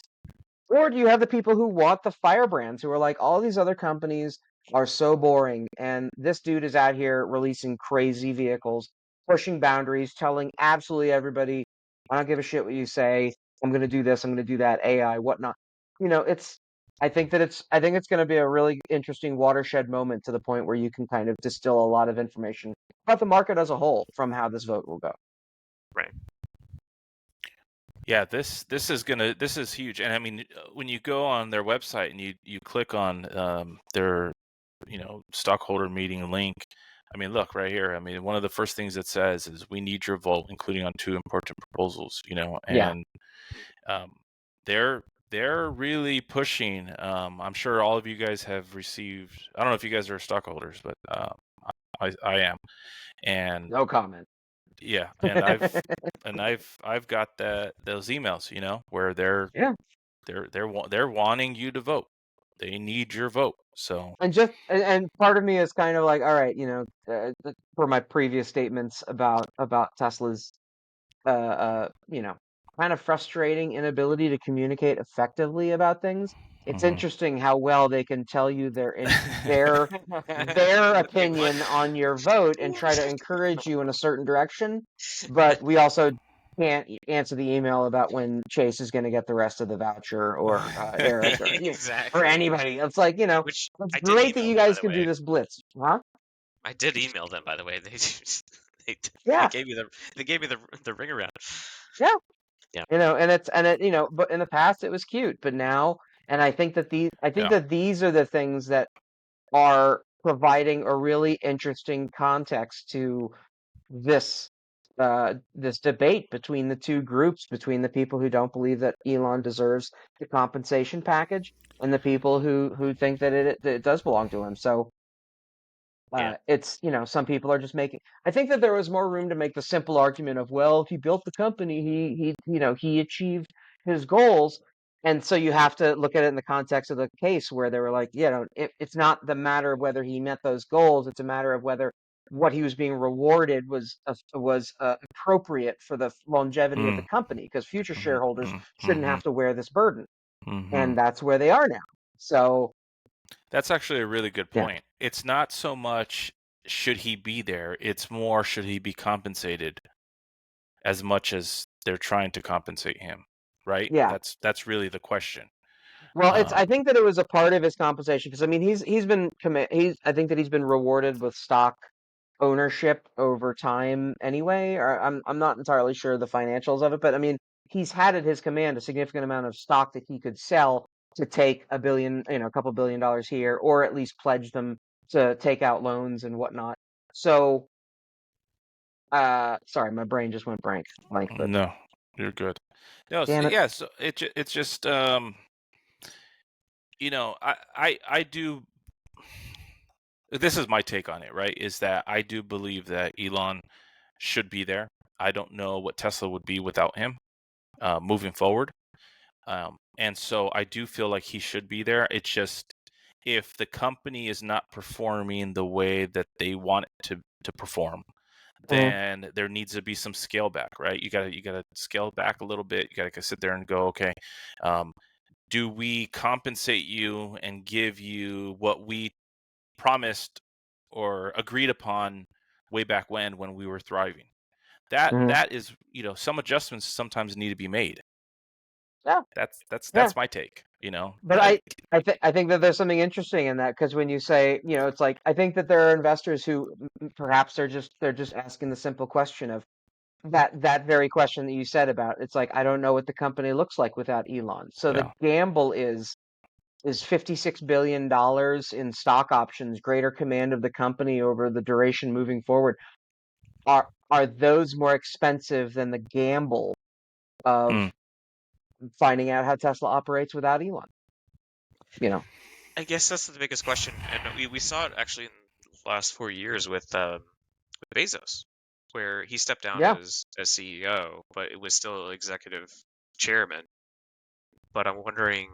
Or do you have the people who want the firebrands who are like, all these other companies are so boring, and this dude is out here releasing crazy vehicles, pushing boundaries, telling absolutely everybody, I don't give a shit what you say. I'm going to do this. I'm going to do that. AI, whatnot. It's. I think it's going to be a really interesting watershed moment to the point where you can kind of distill a lot of information about the market as a whole from how this vote will go. Right. Yeah, this is huge, and I mean, when you go on their website and you click on their stockholder meeting link, I mean, look right here. I mean, one of the first things it says is we need your vote, including on 2 important proposals. And they're really pushing. I'm sure all of you guys have received. I don't know if you guys are stockholders, but I am, and no comment. Yeah, and I've got those emails, where they're wanting you to vote. They need your vote. So and part of me is kind of like, all right, for my previous statements about Tesla's kind of frustrating inability to communicate effectively about things. It's interesting how well they can tell you their Wait, what? opinion on your vote and try to encourage you in a certain direction, but we also can't answer the email about when Chase is going to get the rest of the voucher, or Eric, or or Exactly. anybody. It's like, Which it's I did great that email you them, by guys the can do way. this blitz, huh? I did email them, by the way. They they Yeah, gave me the ring around. yeah. Yeah, But in the past it was cute, but now, and I think Yeah. that these are the things that are providing a really interesting context to this this debate between the two groups, between the people who don't believe that Elon deserves the compensation package and the people who think that it does belong to him. So yeah, it's, some people are just making. I think that there was more room to make the simple argument of, well, he built the company, he achieved his goals, and so you have to look at it in the context of the case where they were like, it's not the matter of whether he met those goals; it's a matter of whether what he was being rewarded was appropriate for the longevity of the Mm. company, because future Mhm, shareholders mm, shouldn't mhm, have to wear this burden, mhm. and that's where they are now. So That's actually a really good yeah, point. It's not so much should he be there, it's more should he be compensated as much as they're trying to compensate him, right? yeah. That's really the question. Well, Um, I think that it was a part of his compensation, because I mean I think that he's been rewarded with stock ownership over time anyway. Or I'm not entirely sure the financials of it, but I mean he's had at his command a significant amount of stock that he could sell to take a couple $1 billion here, or at least pledge them to take out loans and whatnot. So sorry, my brain just went blank, but no, you're good. No, damn it. yeah, so it's just I do. This is my take on it, right? Is that I do believe that Elon should be there. I don't know what Tesla would be without him moving forward. And so I do feel like he should be there. It's just if the company is not performing the way that they want it to perform, Mm, then there needs to be some scale back, right? You gotta scale back a little bit. You gotta sit there and go, okay, um, do we compensate you and give you what we promised or agreed upon way back when we were thriving? That mm, that is, some adjustments sometimes need to be made. yeah, That's that's yeah. that's my take. But I think that there's something interesting in that, because when you say, it's like, I think that there are investors who perhaps they're just asking the simple question of that very question that you said about, it's like, I don't know what the company looks like without Elon. So the Yeah. gamble is $56 billion in stock options, greater command of the company over the duration moving forward. Are those more expensive than the gamble of Mm. finding out how Tesla operates without Elon? You know? I guess that's the biggest question, and we saw it actually in the last 4 years with Bezos, where he stepped down Yeah. as CEO, but it was still executive chairman. But I'm wondering,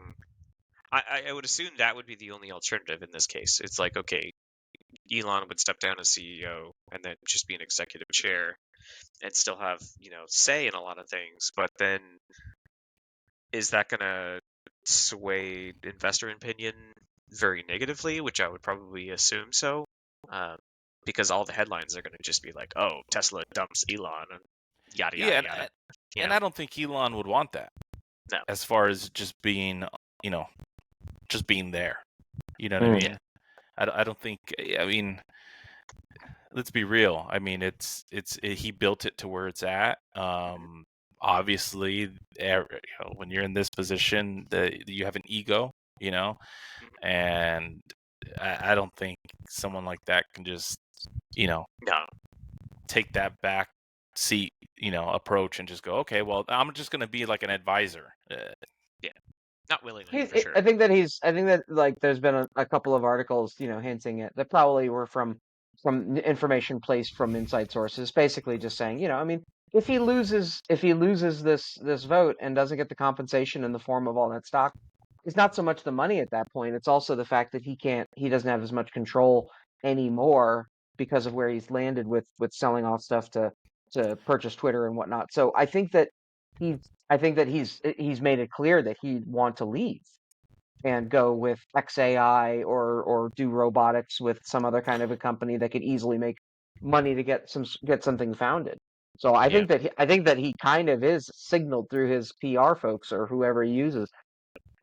I would assume that would be the only alternative in this case. It's like, okay, Elon would step down as CEO and then just be an executive chair and still have, say in a lot of things. But then is that going to sway investor opinion very negatively, which I would probably assume so, um, because all the headlines are going to just be like, "Oh, Tesla dumps Elon," and yada Yeah, yada and, yada. and You and know, I don't think Elon would want that no, as far as just being, you know, just being there. You know what I Mm. yeah, mean? I don't think. I mean, let's be real. I mean, he built it to where it's at. Obviously, when you're in this position, you have an ego, and I don't think someone like that can just, you know, no, take that back seat, approach and just go, okay, well, I'm just going to be like an advisor. yeah, not willingly for sure. I think that, like, there's been a couple of articles, hinting at that, probably were from information placed from inside sources, basically just saying, I mean, if he loses this vote and doesn't get the compensation in the form of all that stock, it's not so much the money at that point. It's also the fact that he doesn't have as much control anymore because of where he's landed with selling off stuff to purchase Twitter and whatnot. So I think that I think that he's made it clear that he'd want to leave and go with XAI or do robotics with some other kind of a company that could easily make money to get something founded. So Yeah. I think that he kind of is signaled through his PR folks or whoever he uses.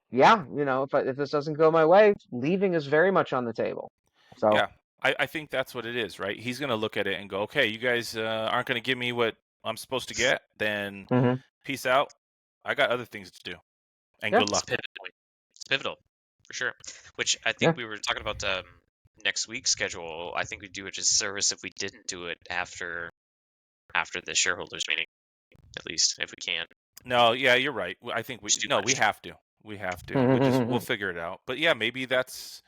Yeah, if this doesn't go my way, leaving is very much on the table. So Yeah, I think that's what it is, right? He's going to look at it and go, okay, you guys aren't going to give me what I'm supposed to get, then mhm. peace out. I got other things to do, and Yeah, good It's luck. pivotal. It's pivotal for sure. Which I yeah. think we were talking about next week's schedule. I think we'd do a disservice if we didn't do it after the shareholders meeting, at least if we can. No, yeah, you're right. I think It's too we much. have to. We have to. We'll figure it out. But yeah, maybe that's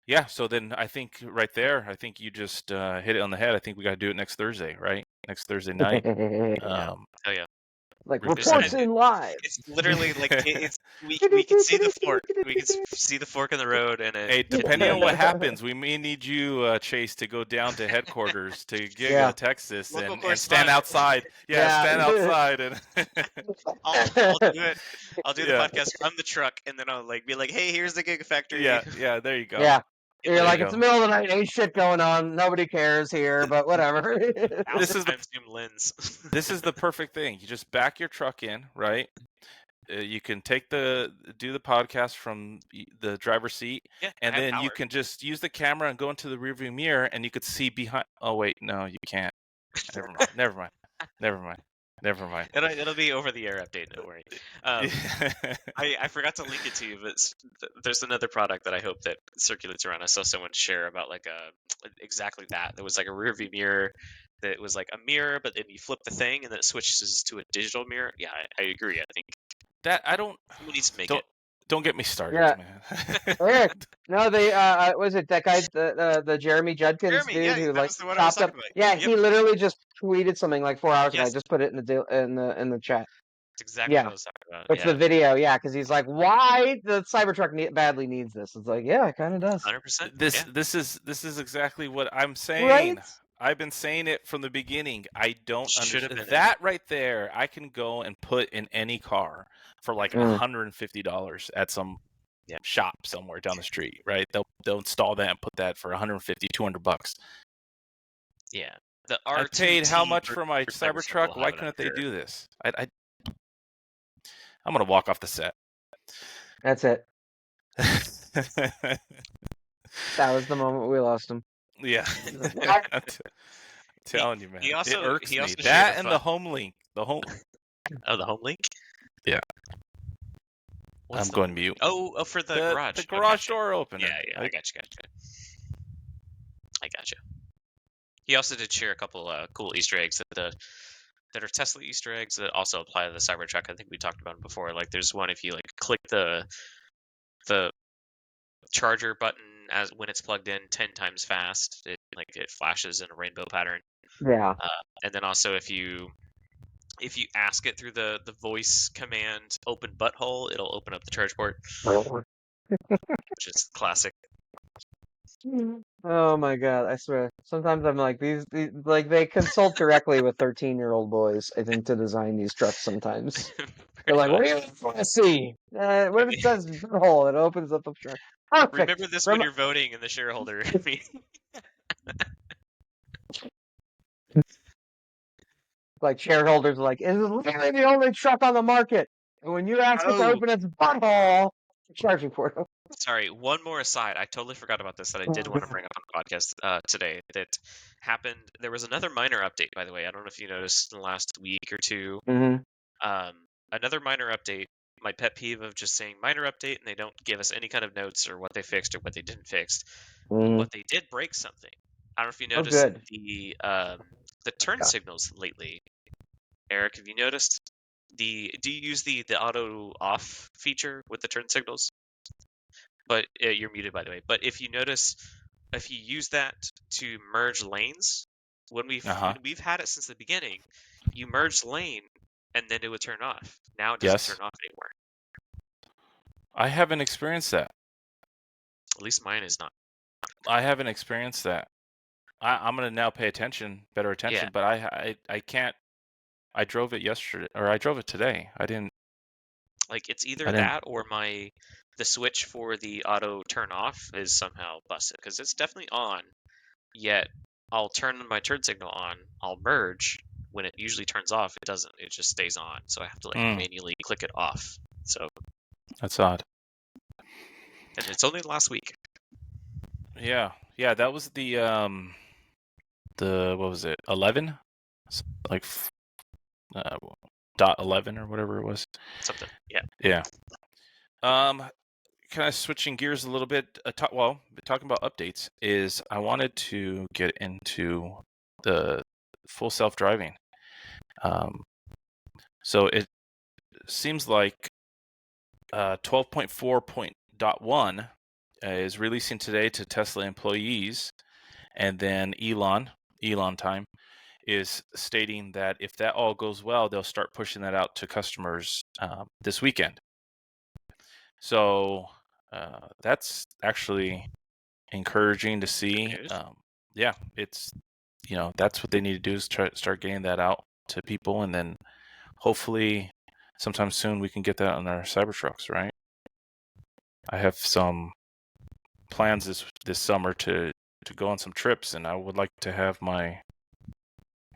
yeah. So then I think right there, I think you just hit it on the head. I think we got to do it next Thursday, right? Next Thursday night. Yeah. Oh yeah. Like There's reports in live. it's literally like it's we can see the fork. We can see the fork in the road, and it Hey, hit depending on what the happens, we may need you, Chase, to go down to headquarters to Yeah. Giga, Texas, local and stand correspondent. outside. Yeah, Yeah. stand outside and I'll do it. I'll do the yeah, podcast from the truck, and then I'll be like, "Hey, here's the Gigafactory." yeah. There you go. Yeah. In You're There you like, the it's the go. middle of the night, ain't shit going on. Nobody cares here, but whatever. This is the 1,000 times zoom lens. this is the perfect thing. You just back your truck in, right? You can do the podcast from the driver's seat, Yeah, I and have then you power. can just use the camera and go into the rearview mirror, and you could see behind. Oh wait, no, you can't. Never mind. Never mind. Never mind. Never mind. It'll be over the air update. Don't worry. I forgot to link it to you, but there's another product that I hope that circulates around. I saw someone share about like exactly that. There was like a rear view mirror that was like a mirror, but then you flip the thing and then it switches to a digital mirror. Yeah, I agree. I think that I don't. someone needs to make Don't it. don't get me started, Yeah. man. Eric. No, they was it that guy the Jeremy Judkins Jeremy, yeah, dude who that like was the one I was chopped up. talking about. Yeah, Yep. he literally just tweeted something like 4 hours ago. I Yes, just put it in the chat. that's exactly what Yeah, I was talking about. it's Yeah, the video. Yeah, because he's like, why the Cybertruck badly needs this. It's like, yeah, it kind of does. 100%. this Yeah, this is exactly what I'm saying. Right? I've been saying it from the beginning. I don't should have understand been that right there. I can go and put in any car for like Mm. $150 at some Yeah. shop somewhere down the street, right? They'll install that and put that for 150, $200. Yeah. The I R2T paid how much for my Cybertruck Cybertruck? will Why have it, I'm couldn't they sure. do this? I'm gonna walk off the set. That's it. That was the moment we lost him. Yeah. What? I'm telling you, man. he also- it irks he me. also shared That a and fun- the home link. The home. Oh, the home link? Yeah. What's I'm the- going mute. Oh, for the garage. The Oh, garage gotcha. door opener. Yeah, I got you. I got you. He also did share a couple cool Easter eggs that are Tesla Easter eggs that also apply to the Cybertruck. I think we talked about them before. Like, there's one if you like click the charger button as when it's plugged in 10 times fast, it flashes in a rainbow pattern. Yeah. And then also if you ask it through the voice command open butthole, it'll open up the charge port, which is classic. Oh my god, I swear. Sometimes I'm like these like they consult directly with 13-year-old boys, I think, to design these trucks sometimes. They're like, what do you want to see? What if it says hole? It opens up the truck. Perfect. Remember this when you're voting in the shareholder meeting. Like shareholders are like, it's literally the only truck on the market. And when you ask it to Oh. open its butthole, charging port. Sorry, one more aside. I totally forgot about this that I did want to bring up on the podcast today. That happened. There was another minor update, by the way. I don't know if you noticed in the last week or two. Mm-hmm. Another minor update. My pet peeve of just saying minor update and they don't give us any kind of notes or what they fixed or what they didn't fix. But they did break something. I don't know if you noticed good. the turn signals lately. Eric, have you noticed? Do you use the auto off feature with the turn signals? But you're muted, by the way. But if you notice, if you use that to merge lanes, when we've had it since the beginning, you merge lane and then it would turn off. Now it doesn't turn off anymore. I haven't experienced that. At least mine is not. I haven't experienced that. I'm gonna now pay better attention. Yeah. But I can't. I drove it yesterday, or I drove it today. I didn't. Like it's I either didn't. that or the switch for the auto turn off is somehow busted because it's definitely on. Yet I'll turn my turn signal on. I'll merge. When it usually turns off, it doesn't. It just stays on. So I have to like manually click it off. So That's odd. and it's only last week. Yeah, that was the what was it? 11, like .11 or whatever it was. Something. Yeah. Yeah. Kind of switching gears a little bit. Talking about updates is I wanted to get into the full self-driving. So it seems like 12.4.1 is releasing today to Tesla employees, and then Elon time is stating that if that all goes well, they'll start pushing that out to customers this weekend. So that's actually encouraging to see. Yeah, it's that's what they need to do is start getting that out to people, and then hopefully sometime soon we can get that on our Cybertrucks, right? I have some plans this summer to go on some trips, and I would like to have my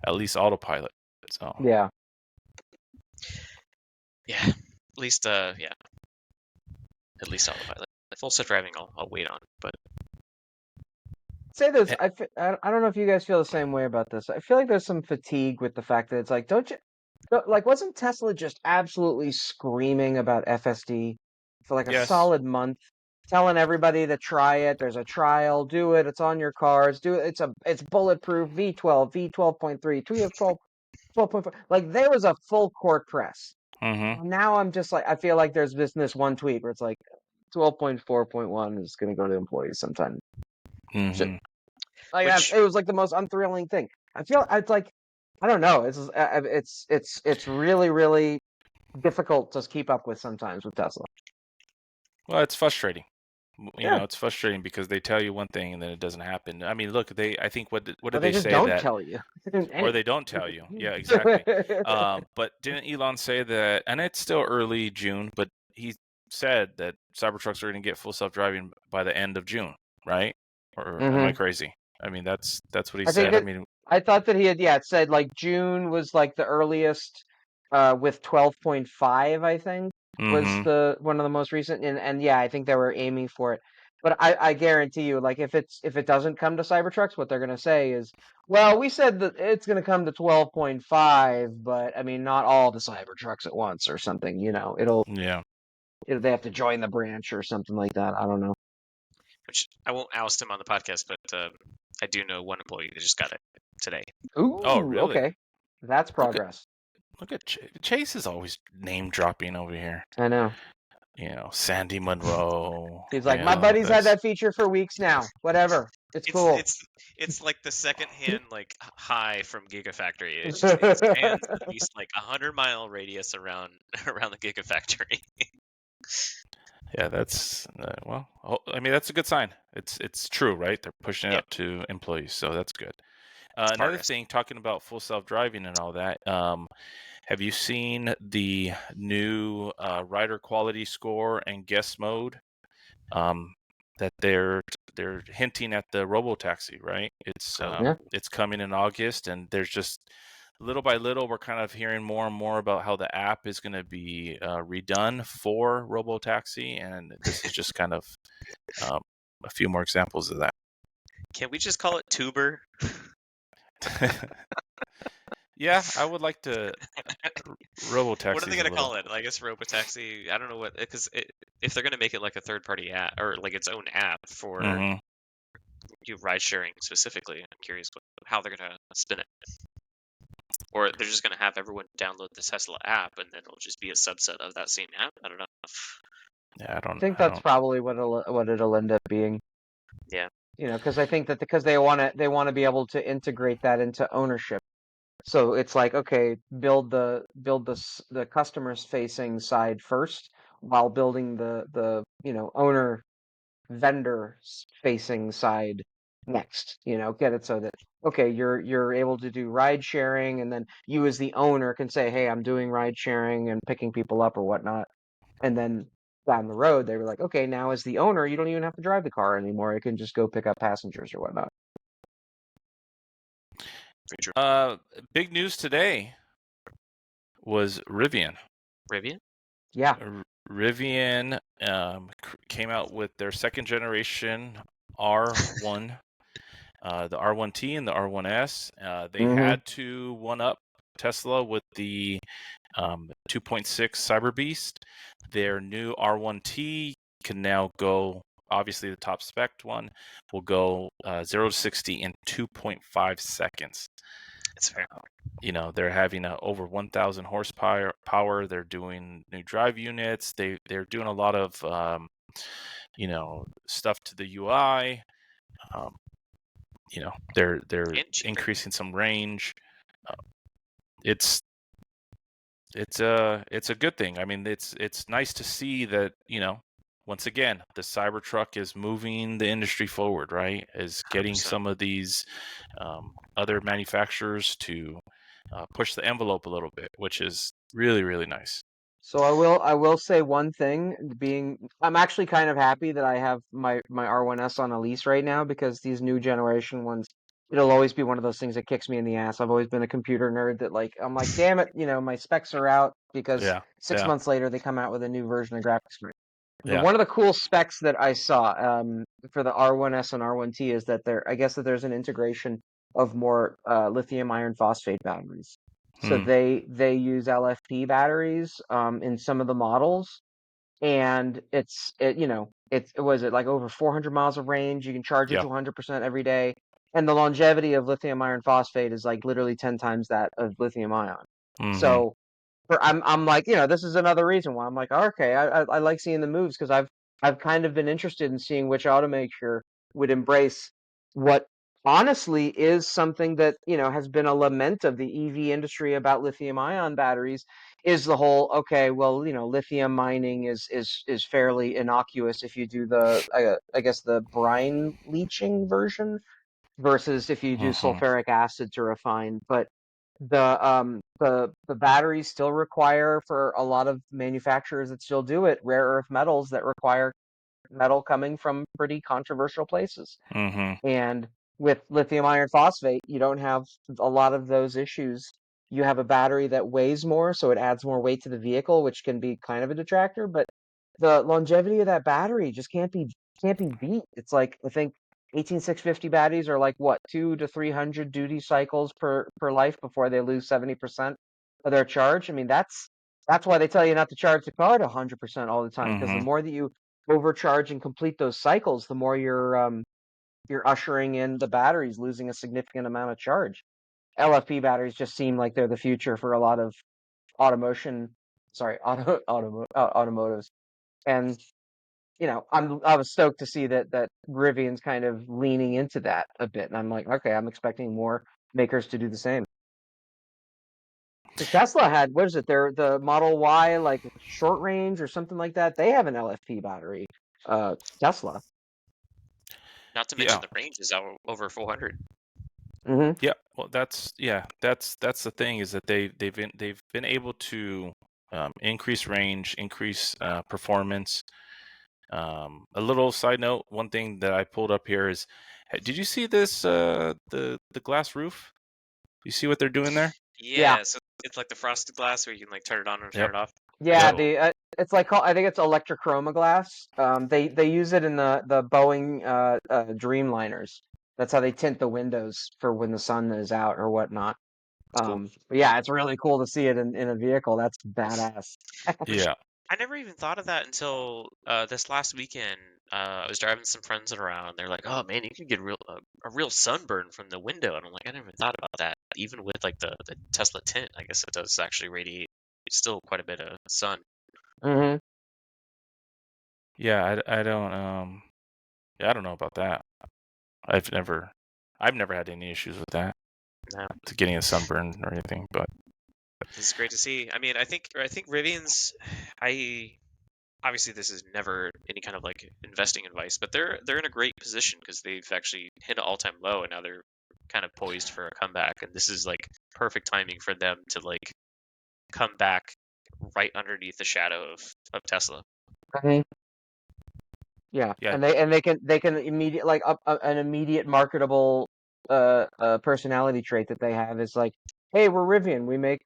at least autopilot. So Yeah. At least autopilot. Full self-driving I'll wait on, but Say this, I don't know if you guys feel the same way about this. I feel like there's some fatigue with the fact that it's like, wasn't Tesla just absolutely screaming about FSD for like a yes. solid month, telling everybody to try it. There's a trial, do it. It's on your cars, do it. It's bulletproof. V12, V12.3, 12.4. Like there was a full court press. Mm-hmm. Now I'm just like, I feel like there's this one tweet where it's like 12.4.1 is going to go to employees sometime. Mm-hmm. It was like the most unthrilling thing. I feel it's like I don't know. It's really really difficult to keep up with sometimes with Tesla. Well, it's frustrating. Yeah. It's frustrating because they tell you one thing and then it doesn't happen. I mean, look, I think what did They they just say don't that, tell you. or they don't tell you? Yeah, exactly. But didn't Elon say that? And it's still early June, but he said that Cybertrucks are going to get full self-driving by the end of June, right? Or am I crazy? I mean, that's what he said. I mean, I thought that he had it said like June was like the earliest with 12.5 I think was the one of the most recent and yeah, I think they were aiming for it. But I guarantee you like if it doesn't come to Cybertrucks, what they're going to say is, well, we said that it's going to come to 12.5, but I mean not all the Cybertrucks at once or something, they have to join the branch or something like that. I don't know. which I won't oust him on the podcast, but I do know one employee that just got it today. Ooh, oh, really? okay. That's progress. Look at Chase is always name dropping over here. I know. Sandy Monroe. He's like, my buddy's had that feature for weeks now. Whatever. It's cool. It's like the secondhand like high from Gigafactory. It spans at least like 100-mile radius around the Gigafactory. Yeah, that's I mean, that's a good sign. It's true, right? They're pushing it out to employees, so that's good. Another thing, talking about full self-driving and all that, have you seen the new rider quality score and guest mode that they're hinting at the robotaxi, right? It's coming in August, and there's just little by little we're kind of hearing more and more about how the app is going to be redone for robotaxi, and this is just kind of a few more examples of that. Can we just call it Tuber? Yeah, I would like to robotaxi. What are they going to call it? I guess robotaxi. I don't know what, because if they're going to make it like a third-party app or like its own app for ride sharing specifically, I'm curious how they're going to spin it. Or they're just going to have everyone download the Tesla app and then it'll just be a subset of that same app. I don't know. Yeah, I think that's probably what it'll end up being. Yeah. Because I think that because they want to be able to integrate that into ownership. So it's like, okay, build the customers facing side first while building the owner vendor facing side next. Get it so that okay, you're able to do ride sharing, and then you as the owner can say, hey, I'm doing ride sharing and picking people up or whatnot. And then down the road, they were like, okay, now as the owner, you don't even have to drive the car anymore. It can just go pick up passengers or whatnot. Very true. Big news today was Rivian. Rivian? Yeah. Rivian came out with their second generation R1, the R1T and the R1S. They had to one up Tesla with the 2.6 Cyber Beast. Their new R1T can now go, obviously the top spec one, will go 0 to 60 in 2.5 seconds. That's fair. They're having over 1,000 horsepower. They're doing new drive units. They're doing a lot of stuff to the UI. They're increasing some range. It's a good thing. I mean, it's nice to see that, once again, the Cybertruck is moving the industry forward, right? Is getting 100%. some of these other manufacturers to push the envelope a little bit, which is really, really nice. So I will say one thing, I'm actually kind of happy that I have my R1S on a lease right now, because these new generation ones, it'll always be one of those things that kicks me in the ass. I've always been a computer nerd that, like, I'm like, damn it, my specs are out, because Yeah, 6 months later they come out with a new version of graphics card. But yeah. one of the cool specs that I saw for the R1S and R1T is that I guess that there's an integration of more lithium iron phosphate batteries. So Hmm. they use LFP batteries in some of the models, and was it like over 400 miles of range? You can charge it Yeah. to 100% every day, and the longevity of lithium iron phosphate is like literally 10 times that of lithium ion. Mm-hmm. So I'm like, this is another reason why I'm like, okay, I like seeing the moves, because I've kind of been interested in seeing which automaker would embrace what honestly is something that has been a lament of the EV industry about lithium ion batteries, is the whole, okay, well, lithium mining is fairly innocuous if you do I guess the brine leaching version, versus if you do Mm-hmm. sulfuric acid to refine. But the batteries still require, for a lot of manufacturers that still do it, rare earth metals that require metal coming from pretty controversial places. Mm-hmm. And with lithium iron phosphate, you don't have a lot of those issues. You have a battery that weighs more, so it adds more weight to the vehicle, which can be kind of a detractor, but the longevity of that battery just can't be beat. It's like, I think 18650 batteries are like, what, 2 to 300 duty cycles per life before they lose 70% of their charge. I mean, that's why they tell you not to charge the car to 100% all the time, because the Mm-hmm. more that you overcharge and complete those cycles, the more you're ushering in the batteries losing a significant amount of charge. LFP batteries just seem like they're the future for a lot of automotives. And I was stoked to see that Rivian's kind of leaning into that a bit, and I'm like, okay, I'm expecting more makers to do the same. Because Tesla had, what is it? The Model Y, like short range or something like that. They have an LFP battery. Tesla. Not to mention Yeah. the range is over 400. Mm-hmm. Yeah. Well, that's the thing, is that they've been able to increase range, increase performance. A little side note, one thing that I pulled up here is, did you see this the glass roof? You see what they're doing there? Yeah. Yeah, so it's like the frosted glass where you can like turn it on and turn Yep. it off. Yeah, Yep. it's like I think it's electrochroma glass. They use it in the Boeing Dreamliners. That's how they tint the windows for when the sun is out or whatnot. It's cool. But yeah, it's really cool to see it in a vehicle. That's badass. Which Yeah. I never even thought of that until this last weekend. I was driving some friends around. They're like, "Oh man, you can get a real sunburn from the window," and I'm like, "I never thought about that." Even with like the Tesla tint, I guess it does actually radiate still quite a bit of sun. Hmm. Yeah. I don't yeah, I don't know about that. I've never had any issues with that, Yeah, to getting a sunburn or anything. But it's great to see. I mean, I think Rivian's. I obviously this is never any kind of like investing advice, but they're in a great position because they've actually hit an all-time low and now they're kind of poised for a comeback, and this is like perfect timing for them to like come back right underneath the shadow of Tesla. Mhm. Yeah, Yeah. and they can immediate like an immediate marketable personality trait that they have is like, hey, we're Rivian, we make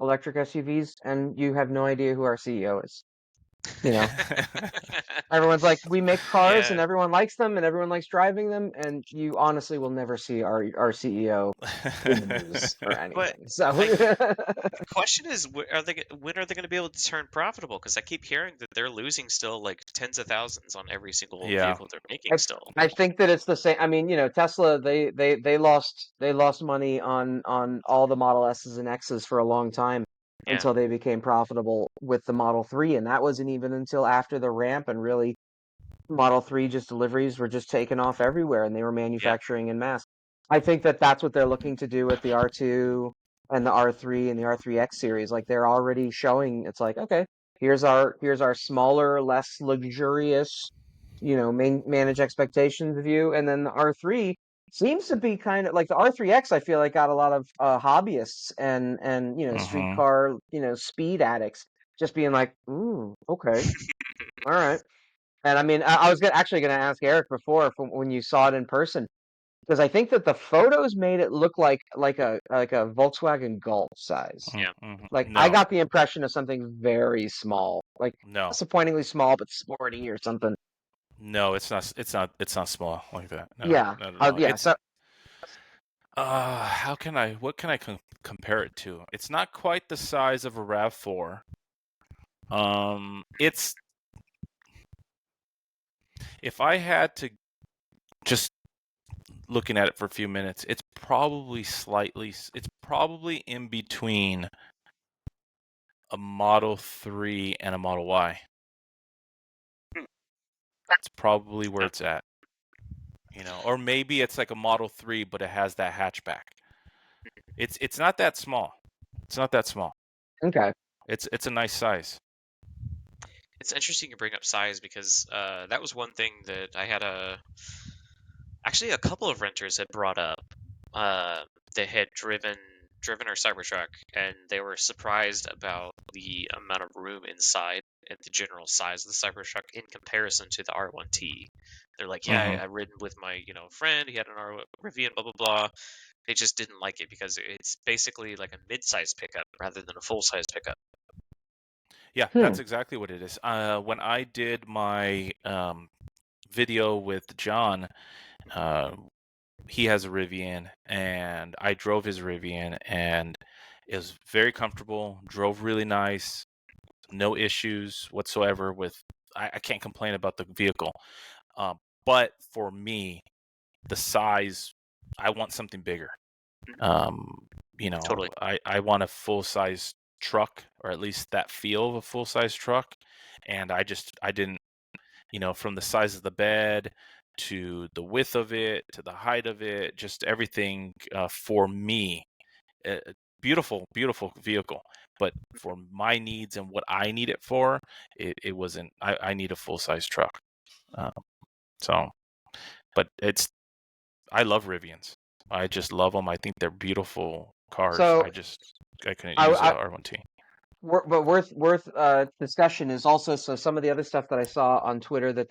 electric SUVs, and you have no idea who our CEO is. You know, everyone's like, we make cars, and Yeah, everyone likes them, and everyone likes driving them, and you honestly will never see our CEO in the news or but anything. So like the question is, when are they going to be able to turn profitable? Because I keep hearing that they're losing still like tens of thousands on every single Yeah. vehicle they're making I still. I think that it's the same. I mean, Tesla they lost money on all the Model S's and X's for a long time Yeah, until they became profitable with the Model 3, and that wasn't even until after the ramp, and really Model 3 just deliveries were just taken off everywhere, and they were yeah, manufacturing in mass. I think that that's what they're looking to do with the R2 and the R3 and the R3X series. Like they're already showing it's like, okay, here's our smaller, less luxurious, manage expectations view, and then the R3 seems to be kind of like the R3X. I feel like got a lot of hobbyists and Hmm. streetcar speed addicts just being like, ooh, okay, all right. And I mean, I was actually going to ask Eric before when you saw it in person, because I think that the photos made it look like a Volkswagen Golf size. yeah. Like I No, got the impression of something very small, like no, disappointingly small but sporty or something. no. It's not. It's not. It's not small like that. No, Yeah, not at all. yeah. It's So how can I? What can I compare it to? It's not quite the size of a Rav4. It's if I had to just looking at it for a few minutes, it's probably slightly. It's probably in between a Model 3 and a Model Y. Hmm. It's probably where Yeah. it's at. Or maybe it's like a Model 3, but it has that hatchback. It's not that small. It's not that small. okay, It's a nice size. It's interesting you bring up size because that was one thing that I had actually a couple of renters had brought up. They had driven our Cybertruck, and they were surprised about the amount of room inside and the general size of the Cybertruck in comparison to the R1T. They're like, yeah, Hmm. I ridden with my friend. He had an Rivian, blah blah blah. They just didn't like it because it's basically like a mid-size pickup rather than a full-size pickup. Yeah, hmm, that's exactly what it is. When I did my video with John, uh, he has a Rivian, and I drove his Rivian, and it was very comfortable. Drove really nice. No issues whatsoever with. I can't complain about the vehicle. But for me, the size, I want something bigger. Um, Totally. I want a full size truck, or at least that feel of a full size truck. And I didn't, from the size of the bed to the width of it to the height of it, just everything for me. Uh, Beautiful, beautiful vehicle. But for my needs and what I need it for, it wasn't. I need a full size truck. Um, so, but I love Rivians. I just love them. I think they're beautiful cars. so I couldn't use a I R1T. but worth discussion is also, so some of the other stuff that I saw on Twitter that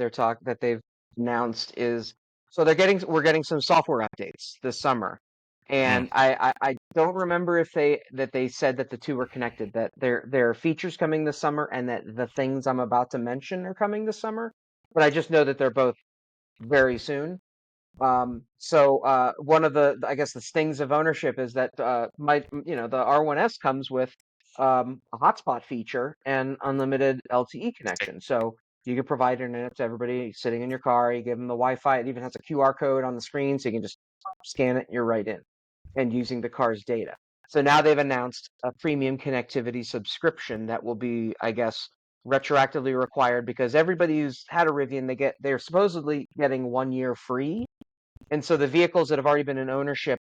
they've announced is, so we're getting some software updates this summer, Mm. and I don't remember if they said that the two were connected, that there are features coming this summer and that the things I'm about to mention are coming this summer, but I just know that they're both very soon. One of I guess the stings of ownership is that the R1S comes with a hotspot feature and unlimited LTE Sick. connection. So you can provide internet to everybody sitting in your car. You give them the Wi-Fi. It even has a QR code on the screen, so you can just scan it and you're right in, and using the car's data. So now they've announced a premium connectivity subscription that will be, I guess, retroactively required, because everybody who's had a Rivian, they're supposedly getting 1 year free, and so the vehicles that have already been in ownership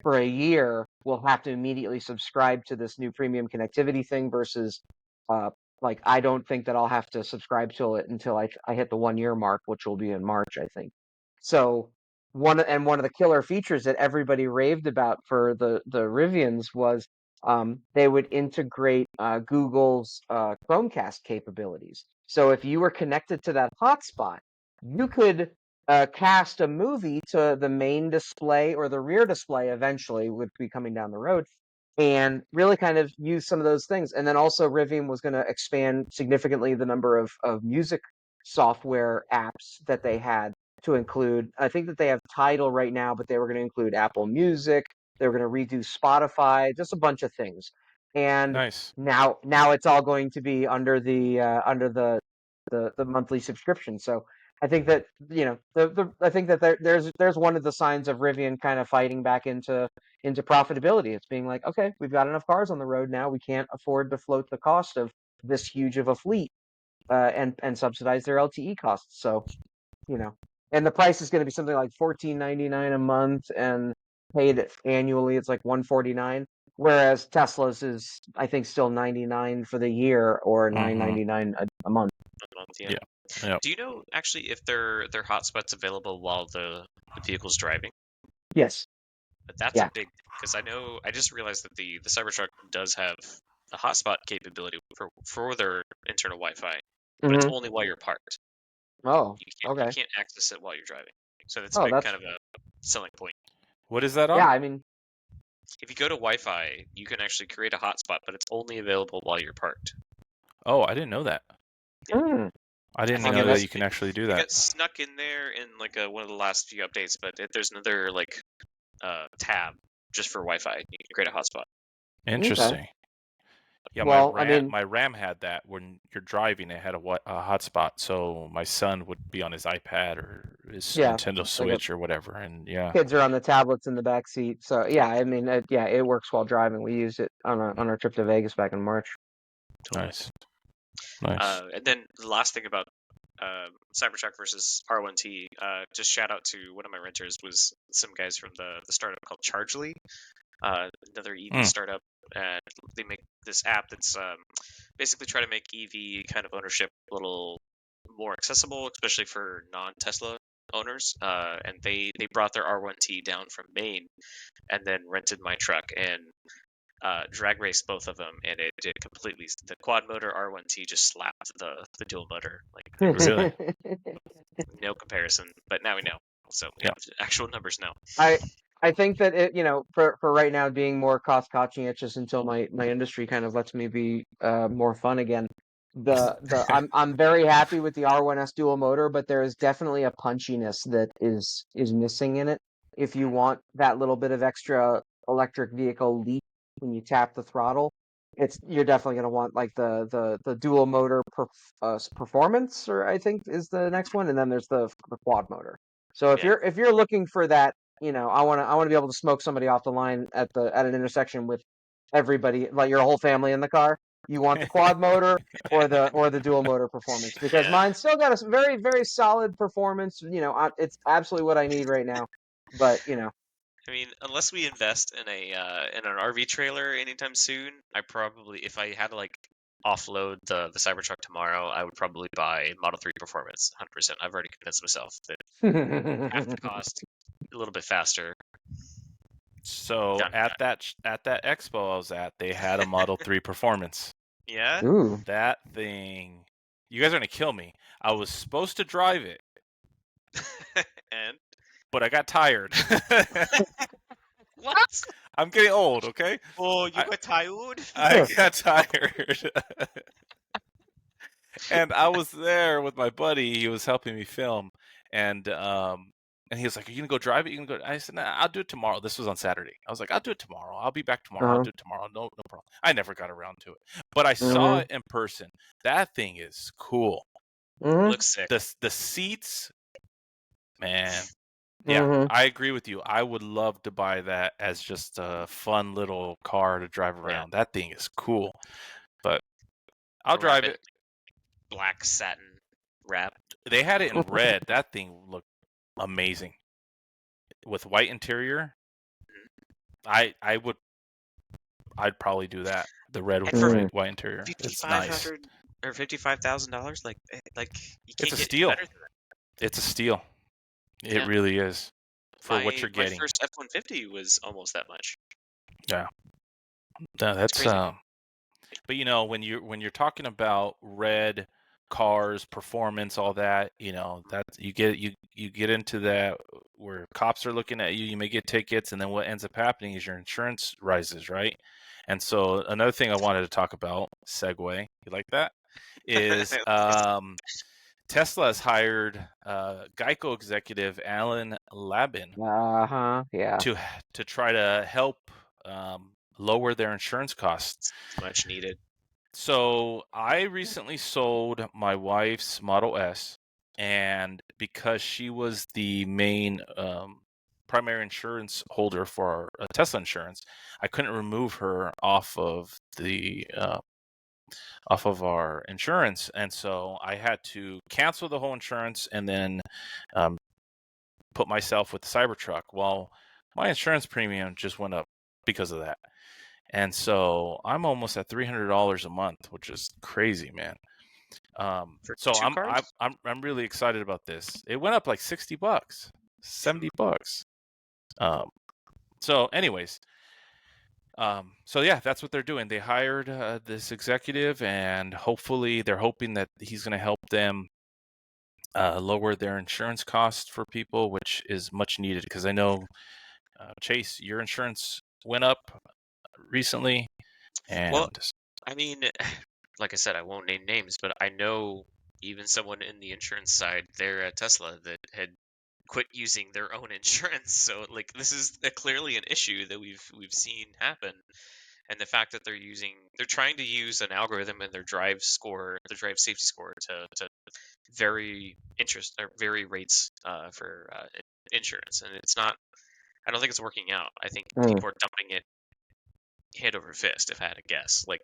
for a year will have to immediately subscribe to this new premium connectivity thing versus uh like I don't think that I'll have to subscribe to it until I hit the 1 year mark, which will be in March, I think. So one of the killer features that everybody raved about for the Rivians was they would integrate Google's Chromecast capabilities. So if you were connected to that hotspot, you could cast a movie to the main display or the rear display eventually would be coming down the road and really kind of use some of those things. And then also Rivian was going to expand significantly the number of music software apps that they had to include. I think that they have Tidal right now, but they were going to include Apple Music. They were going to redo Spotify, just a bunch of things. And Nice. now it's all going to be under the monthly subscription. So I think that I think that there's one of the signs of Rivian kind of fighting back into profitability. It's being like, okay, we've got enough cars on the road now. We can't afford to float the cost of this huge of a fleet and subsidize their LTE costs. So and the price is going to be something like $14.99 a month, and paid annually it's like $149. Whereas Tesla's is, I think, still $99 for the year or $9.99 a month. Yeah. Yeah. Do you know actually if their hotspot's available while the vehicle's driving? Yes. But that's Yeah. a big, because I just realized that the Cybertruck does have a hotspot capability for their internal Wi-Fi, but it's only while you're parked. Oh, You okay. can't access it while you're driving. So that's Oh, been that's kind of a selling point. What is that on? yeah. I mean, If you go to Wi-Fi, you can actually create a hotspot, but it's only available while you're parked. Oh, I didn't know that. I didn't think know it that was- you can actually do It that. got snuck in there in like one of the last few updates, but there's another like tab just for Wi-Fi. You can create a hotspot. Interesting. Yeah, well, I mean, my Ram had that. When you're driving, it had a hotspot, so my son would be on his iPad or his yeah, Nintendo like Switch or whatever, and yeah, kids are on the tablets in the back seat. So yeah, I mean, it works while driving. We used it on our trip to Vegas back in March. Totally. nice. And then the last thing about Cybertruck versus R1T, just shout out to one of my renters was some guys from the startup called Chargely, another EV startup, and they make this app that's basically try to make EV kind of ownership a little more accessible, especially for non-Tesla owners. And they brought their R1T down from Maine and then rented my truck and drag raced both of them, and it did completely. The quad motor R1T just slapped the dual motor. Like there was Really? no comparison. But now we know. So we Yeah. have actual numbers now. I think that it, for right now being more cost conscientious until my industry kind of lets me be more fun again. I'm very happy with the R1S dual motor, but there is definitely a punchiness that is missing in it. If you want that little bit of extra electric vehicle leap when you tap the throttle, you're definitely going to want like the dual motor performance, or I think is the next one, and then there's the quad motor. So if you're looking for that, I want to be able to smoke somebody off the line at an intersection with everybody, like your whole family in the car. You want the quad motor or the dual motor performance, because mine still got a very, very solid performance. It's absolutely what I need right now. But I mean, unless we invest in an RV trailer anytime soon, I probably, if I had to like offload the Cybertruck tomorrow, I would probably buy Model 3 Performance 100%. I've already convinced myself that half the cost, a little bit faster. So at that expo I was at, they had a Model 3 Performance. Yeah. Ooh. That thing, you guys are gonna kill me. I was supposed to drive it, And but I got tired. what? I'm getting old, okay? Oh, you got tired? I got tired. And I was there with my buddy. He was helping me film, and he was like, "Are you gonna go drive it? You gonna go?" I said, "Nah, I'll do it tomorrow." This was on Saturday. I was like, "I'll do it tomorrow. I'll be back tomorrow. I'll do it tomorrow. No problem." I never got around to it, but I saw it in person. That thing is cool. Looks sick. The seats, man. Yeah, I agree with you. I would love to buy that as just a fun little car to drive around. That thing is cool, but I'll drive it. Black satin wrap. They had it in red. That thing looked amazing with white interior. I'd probably do that. The red with white interior. It's nice. Or $55,000. Like you can't It's a get steal. better than that. It's a steal. It really is. for what you're My getting. first F-150 was almost that much. Yeah, It's that's crazy. But when you're talking about red cars, performance, all that, that you get into that where cops are looking at you, you may get tickets, and then what ends up happening is your insurance rises, right? And so another thing I wanted to talk about, segue, you like that, is Tesla has hired Geico executive Alan Labin Uh-huh. Yeah. to try to help lower their insurance costs. It's much needed. So I recently sold my wife's Model S, and because she was the main primary insurance holder for our Tesla insurance, I couldn't remove her off of our insurance, and so I had to cancel the whole insurance and then um, put myself with the Cybertruck. Well, my insurance premium just went up because of that. And so I'm almost at $300 a month, which is crazy, man. For So two cars? I'm really excited about this. It went up like $60, $70. So anyways, so yeah, that's what they're doing. They hired this executive, and hopefully they're hoping that he's going to help them lower their insurance costs for people, which is much needed because I know Chase, your insurance went up recently, Well, and I mean, like I said, I won't name names, but I know even someone in the insurance side there at Tesla that had quit using their own insurance. So like this is clearly an issue that we've seen happen. And the fact that they're trying to use an algorithm in their drive safety score to vary rates for insurance, and it's not. I don't think it's working out. I think Mm. people are dumping it hand over fist. If I had to guess, like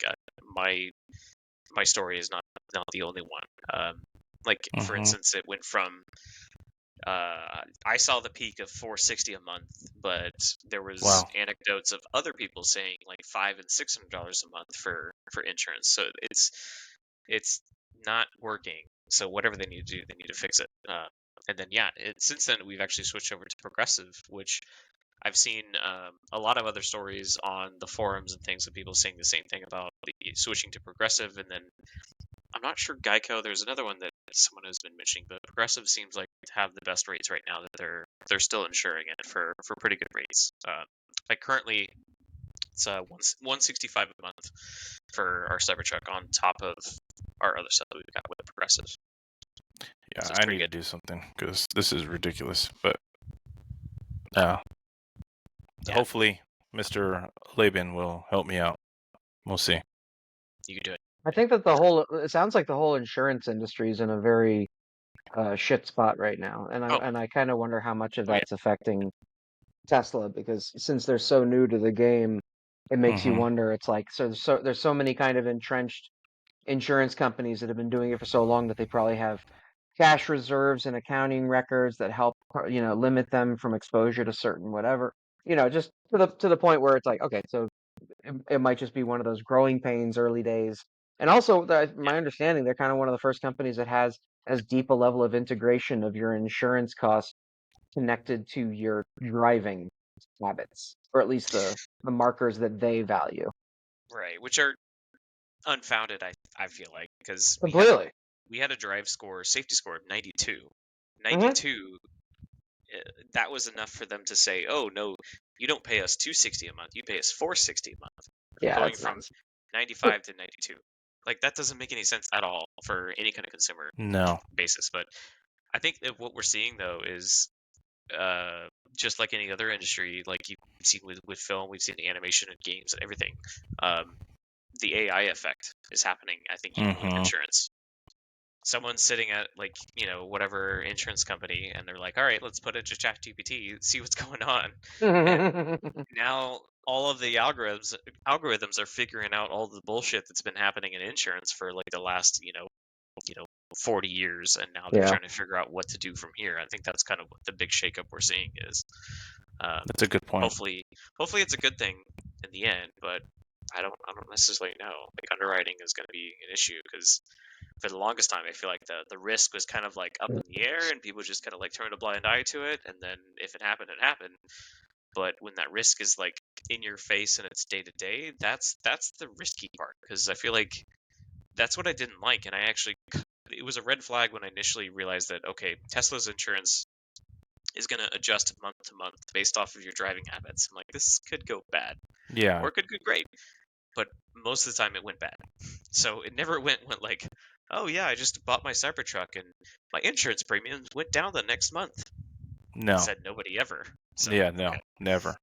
my story is not the only one. Like for Mhm. instance, it went from I saw the peak of 460 a month, but there was Wow. anecdotes of other people saying like $500 and $600 a month for insurance. So it's not working. So whatever they need to do, they need to fix it. And then yeah, since then we've actually switched over to Progressive, which I've seen a lot of other stories on the forums and things of people saying the same thing about switching to Progressive, and then I'm not sure Geico. There's another one that someone has been mentioning, but Progressive seems like to have the best rates right now. That they're still insuring it for pretty good rates. Like currently, it's 165 a month for our Cybertruck on top of our other stuff that we've got with Progressive. Yeah, So it's I pretty need to good. do something because this is ridiculous. But yeah, Yeah, hopefully Mr. Laban will help me out. We'll see. you can do it. I think that it sounds like the whole insurance industry is in a very shit spot right now, and Oh, I kind of wonder how much of oh yeah, that's affecting Tesla because since they're so new to the game, it makes you Mm-hmm. wonder. It's like there's so many kind of entrenched insurance companies that have been doing it for so long that they probably have cash reserves and accounting records that help limit them from exposure to certain whatever. Just to the point where it's like, okay, so it might just be one of those growing pains early days. And also, my understanding, they're kind of one of the first companies that has as deep a level of integration of your insurance costs connected to your driving habits, or at least the markers that they value. right. Which are unfounded. I feel like because Completely. we had a safety score of 92. Hmm. 92, that was enough for them to say, "Oh no, you don't pay us 260 a month. You pay us 460 a month." Yeah, Going that's from nuts. 95 to 92. Like that doesn't make any sense at all for any kind of consumer No. basis. But I think that what we're seeing though is uh, just like any other industry, like you've seen with film, we've seen the animation and games and everything. Um, the AI effect is happening, I think, even with Mm-hmm. insurance. Someone's sitting at like whatever insurance company, and they're like, "All right, let's put it to ChatGPT, see what's going on," and now all of the algorithms are figuring out all the bullshit that's been happening in insurance for like the last 40 years, and now they're Yeah. trying to figure out what to do from here. I think that's kind of what the big shakeup we're seeing is. Um, That's a good point. hopefully it's a good thing in the end, but I don't necessarily know. Like underwriting is going to be an issue because for the longest time, I feel like the risk was kind of like up in the air, and people just kind of like turned a blind eye to it. And then if it happened, it happened. But when that risk is like in your face and it's day to day, that's the risky part. Because I feel like that's what I didn't like, and it was a red flag when I initially realized that okay, Tesla's insurance is going to adjust month to month based off of your driving habits. I'm like, this could go bad, Yeah. or it could go great. But most of the time, it went bad. So it never went like, oh yeah, I just bought my Cybertruck and my insurance premiums went down the next month. No. Said nobody ever. So, Yeah, no, okay. never.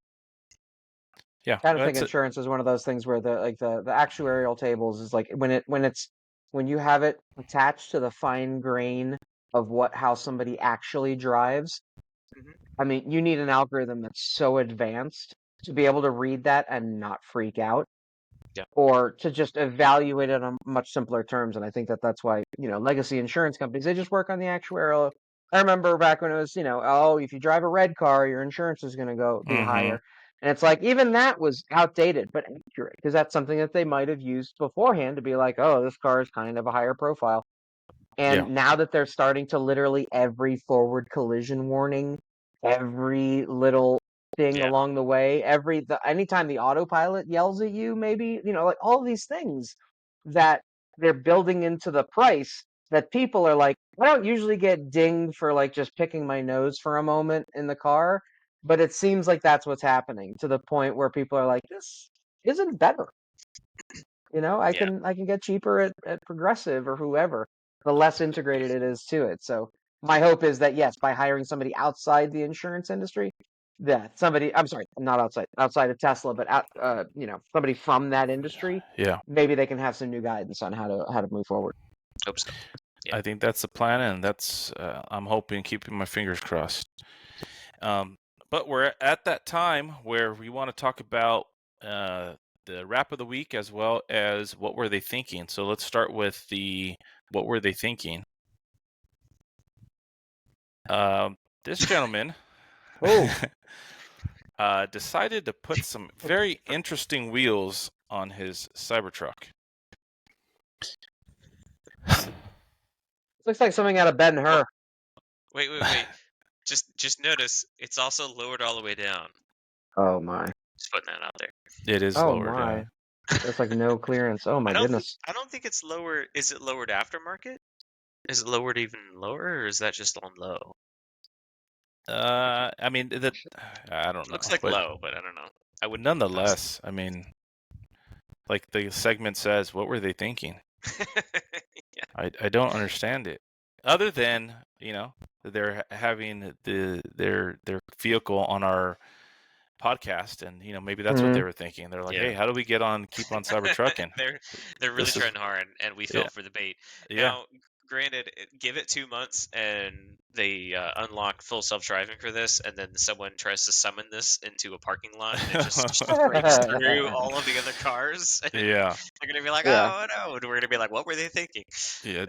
Yeah. I kind of think that's insurance is one of those things where the actuarial tables is like when you have it attached to the fine grain of how somebody actually drives. Mhm. I mean, you need an algorithm that's so advanced to be able to read that and not freak out, Yeah. or to just evaluate it on much simpler terms. And I think that's why, legacy insurance companies, they just work on the actuarial. I remember back when it was, oh, if you drive a red car, your insurance is going to be Mhm. higher. And it's like, even that was outdated, but accurate, because that's something that they might have used beforehand to be like, oh, this car is kind of a higher profile. Yeah. And now that they're starting to literally every forward collision warning, every little thing Yeah. along the way, anytime the autopilot yells at you, maybe, like all these things that they're building into the price, that people are like, I don't usually get dinged for like just picking my nose for a moment in the car, but it seems like that's what's happening, to the point where people are like, this isn't better. I Yeah. can get cheaper at Progressive or whoever, the less integrated it is to it. So my hope is that, yes, by hiring somebody outside the insurance industry, I'm sorry, not outside of Tesla, but somebody from that industry, Yeah. maybe they can have some new guidance on how to move forward. Hope so. Yeah. I think that's the plan, and that's I'm hoping, keeping my fingers crossed. But we're at that time where we want to talk about the wrap of the week, as well as what were they thinking. So let's start with the what were they thinking. This gentleman decided to put some very interesting wheels on his Cybertruck. Looks like something out of Ben-Hur. Wait. just notice it's also lowered all the way down. Oh my. Just putting that out there. It is Oh lowered. my. That's like no clearance. Oh my goodness. I don't think it's lower. Is it lowered aftermarket? Is it lowered even lower, or is that just on low? I mean, I don't know. Looks like low, but I don't know. I wouldn't. Nonetheless, I mean, like the segment says, what were they thinking? Yeah. I don't understand it. Other than, they're having their vehicle on our podcast, and maybe that's what they were thinking. They're like, Yeah. hey, how do we keep on Cybertrucking? They're really trying hard, and we fell for the bait. Yeah. Now, granted, give it 2 months, and they unlock full self-driving for this, and then someone tries to summon this into a parking lot, and it just breaks through all of the other cars. And Yeah. they're gonna be like, Yeah. oh no, and we're gonna be like, what were they thinking? Yeah.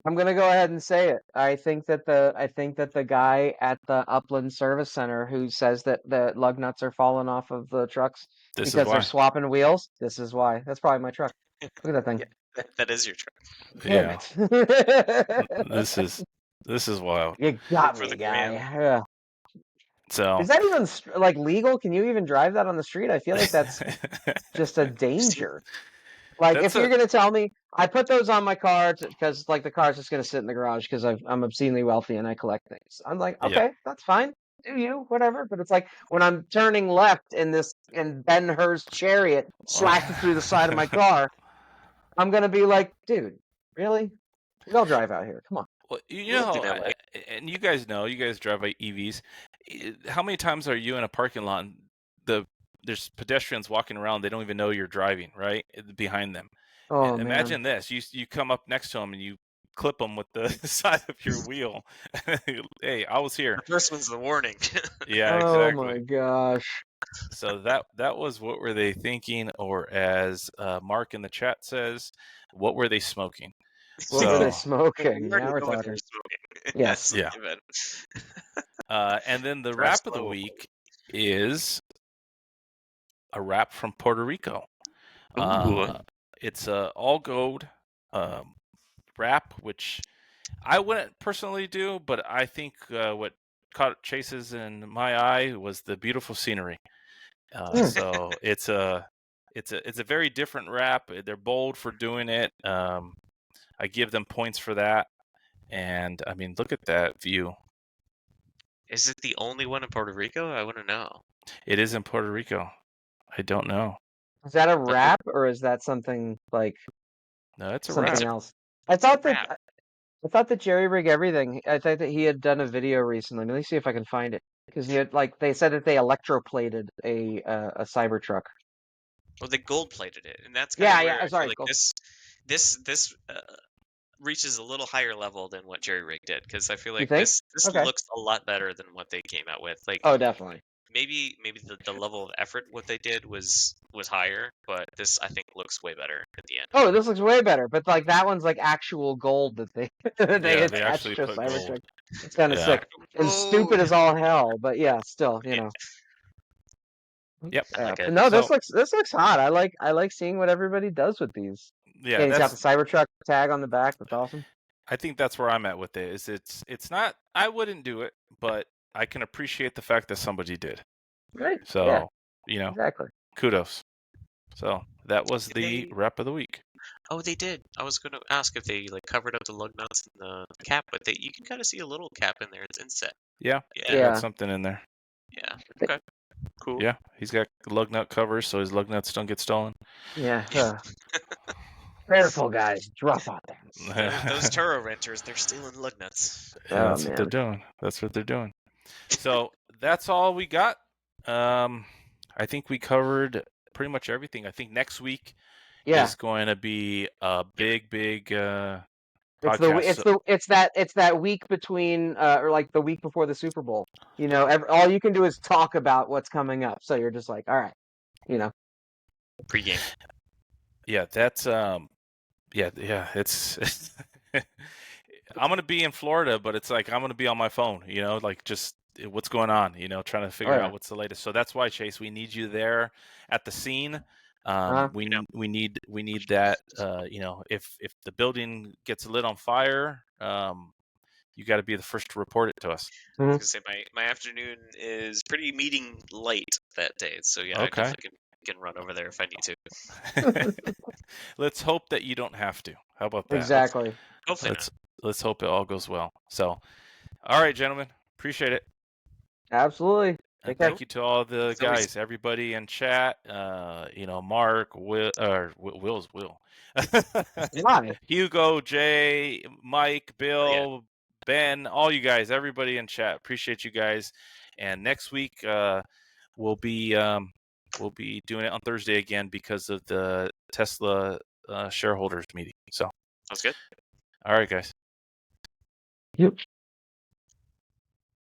I'm gonna go ahead and say it. I think that the guy at the Upland Service Center who says that the lug nuts are falling off of the trucks This is because they're why. swapping wheels. This is why. That's probably my truck. Look at that thing. Yeah, that is your truck. Damn Yeah. it. This is wild. You got For me, the guy. gram. Yeah. So Is that even like legal? Can you even drive that on the street? I feel like that's just a danger. Like, That's if you're gonna tell me, I put those on my car because like the car's just gonna sit in the garage because I'm obscenely wealthy and I collect things. I'm like, Yeah. okay, that's fine. Do you, whatever. But it's like when I'm turning left in Ben-Hur's chariot slashes through the side of my car, I'm gonna be like, dude, really? They'll drive out here. Come on. Well, We lived in LA. and you guys drive by EVs. How many times are you in a parking lot and there's pedestrians walking around, they don't even know you're driving, right? Behind them. Oh man. Imagine this. You come up next to them and you clip them with the side of your wheel. Hey, I was here. The first one's the warning. Yeah, Oh exactly. my gosh. So that was what were they thinking, or as Mark in the chat says, what were they smoking? What were they smoking? Now we're know what talking. they're smoking. Yes. Yeah. And then the wrap of the week is a wrap from Puerto Rico. It's all gold wrap, which I wouldn't personally do, but I think what caught Chase's in my eye was the beautiful scenery. So it's a very different wrap. They're bold for doing it. I give them points for that. And I mean, look at that view. Is it the only one in Puerto Rico? I want to know. It is in Puerto Rico. I don't know. Is that a wrap or is that something like No, it's a something wrap. else? I thought that wrap. I thought that Jerry Rig Everything. I thought that he had done a video recently. Let me see if I can find it because he had they said that they electroplated a Cybertruck. Well, they gold plated it, and that's kind of where I feel Sorry, like cool. this reaches a little higher level than what Jerry Rig did, because I feel You like think? this Okay. looks a lot better than what they came out with. Like Oh, definitely. maybe the level of effort what they did was higher, but this I think looks way better at the end. Oh, this looks way better. But like that one's like actual gold that they they Yeah, they attached actually to a put Cybertruck. gold. It's kind of Yeah. sick and stupid Gold. as all hell. But yeah, still, you Yeah, know. Yep. I like it. No, So this looks hot. I like seeing what everybody does with these. yeah, Yeah, he's got the that's. Cybertruck tag on the back. That's awesome. I think that's where I'm at with it. Is it's not. I wouldn't do it, but I can appreciate the fact that somebody did. Right. So Yeah, you know, exactly. kudos. So that was Did the they? rep of the week. Oh, they did. I was gonna ask if they like covered up the lug nuts and the cap, but you can kind of see a little cap in there. It's inset. Yeah, Yeah. they got Yeah. something in there. Yeah. Okay. Cool. Yeah, he's got lug nut covers, so his lug nuts don't get stolen. Yeah. Careful, guys. It's rough out there. Those Turo renters, they're stealing lug nuts. Yeah, Oh, that's what they're man. doing. That's what they're doing. So that's all we got. I think we covered pretty much everything. I think next week Yeah. is going to be a big podcast. It's that week between or like the week before the Super Bowl. You know, all you can do is talk about what's coming up. So you're just like, all right, you know. Pre-game. Yeah, that's it's I'm gonna be in Florida, but it's like I'm gonna be on my phone, you know, like just what's going on, you know, trying to figure yeah. out what's the latest. So that's why, Chase, we need you there at the scene. We need that. You know, if the building gets lit on fire, you got to be the first to report it to us. I was gonna say my afternoon is pretty meeting light that day, so yeah, I Okay. definitely can run over there if I need to. Let's hope that you don't have to. How about that? Exactly. Hopefully Let's hope it all goes well. So, all right, gentlemen, appreciate it. Absolutely. And thank you to all the It's always- guys, everybody in chat. You know, Mark, Will's Will, Why? Hugo, Jay, Mike, Bill, Oh, yeah. Ben, all you guys, everybody in chat. Appreciate you guys. And next week we'll be doing it on Thursday again because of the Tesla shareholders meeting. So Sounds good. all right, guys. Yep.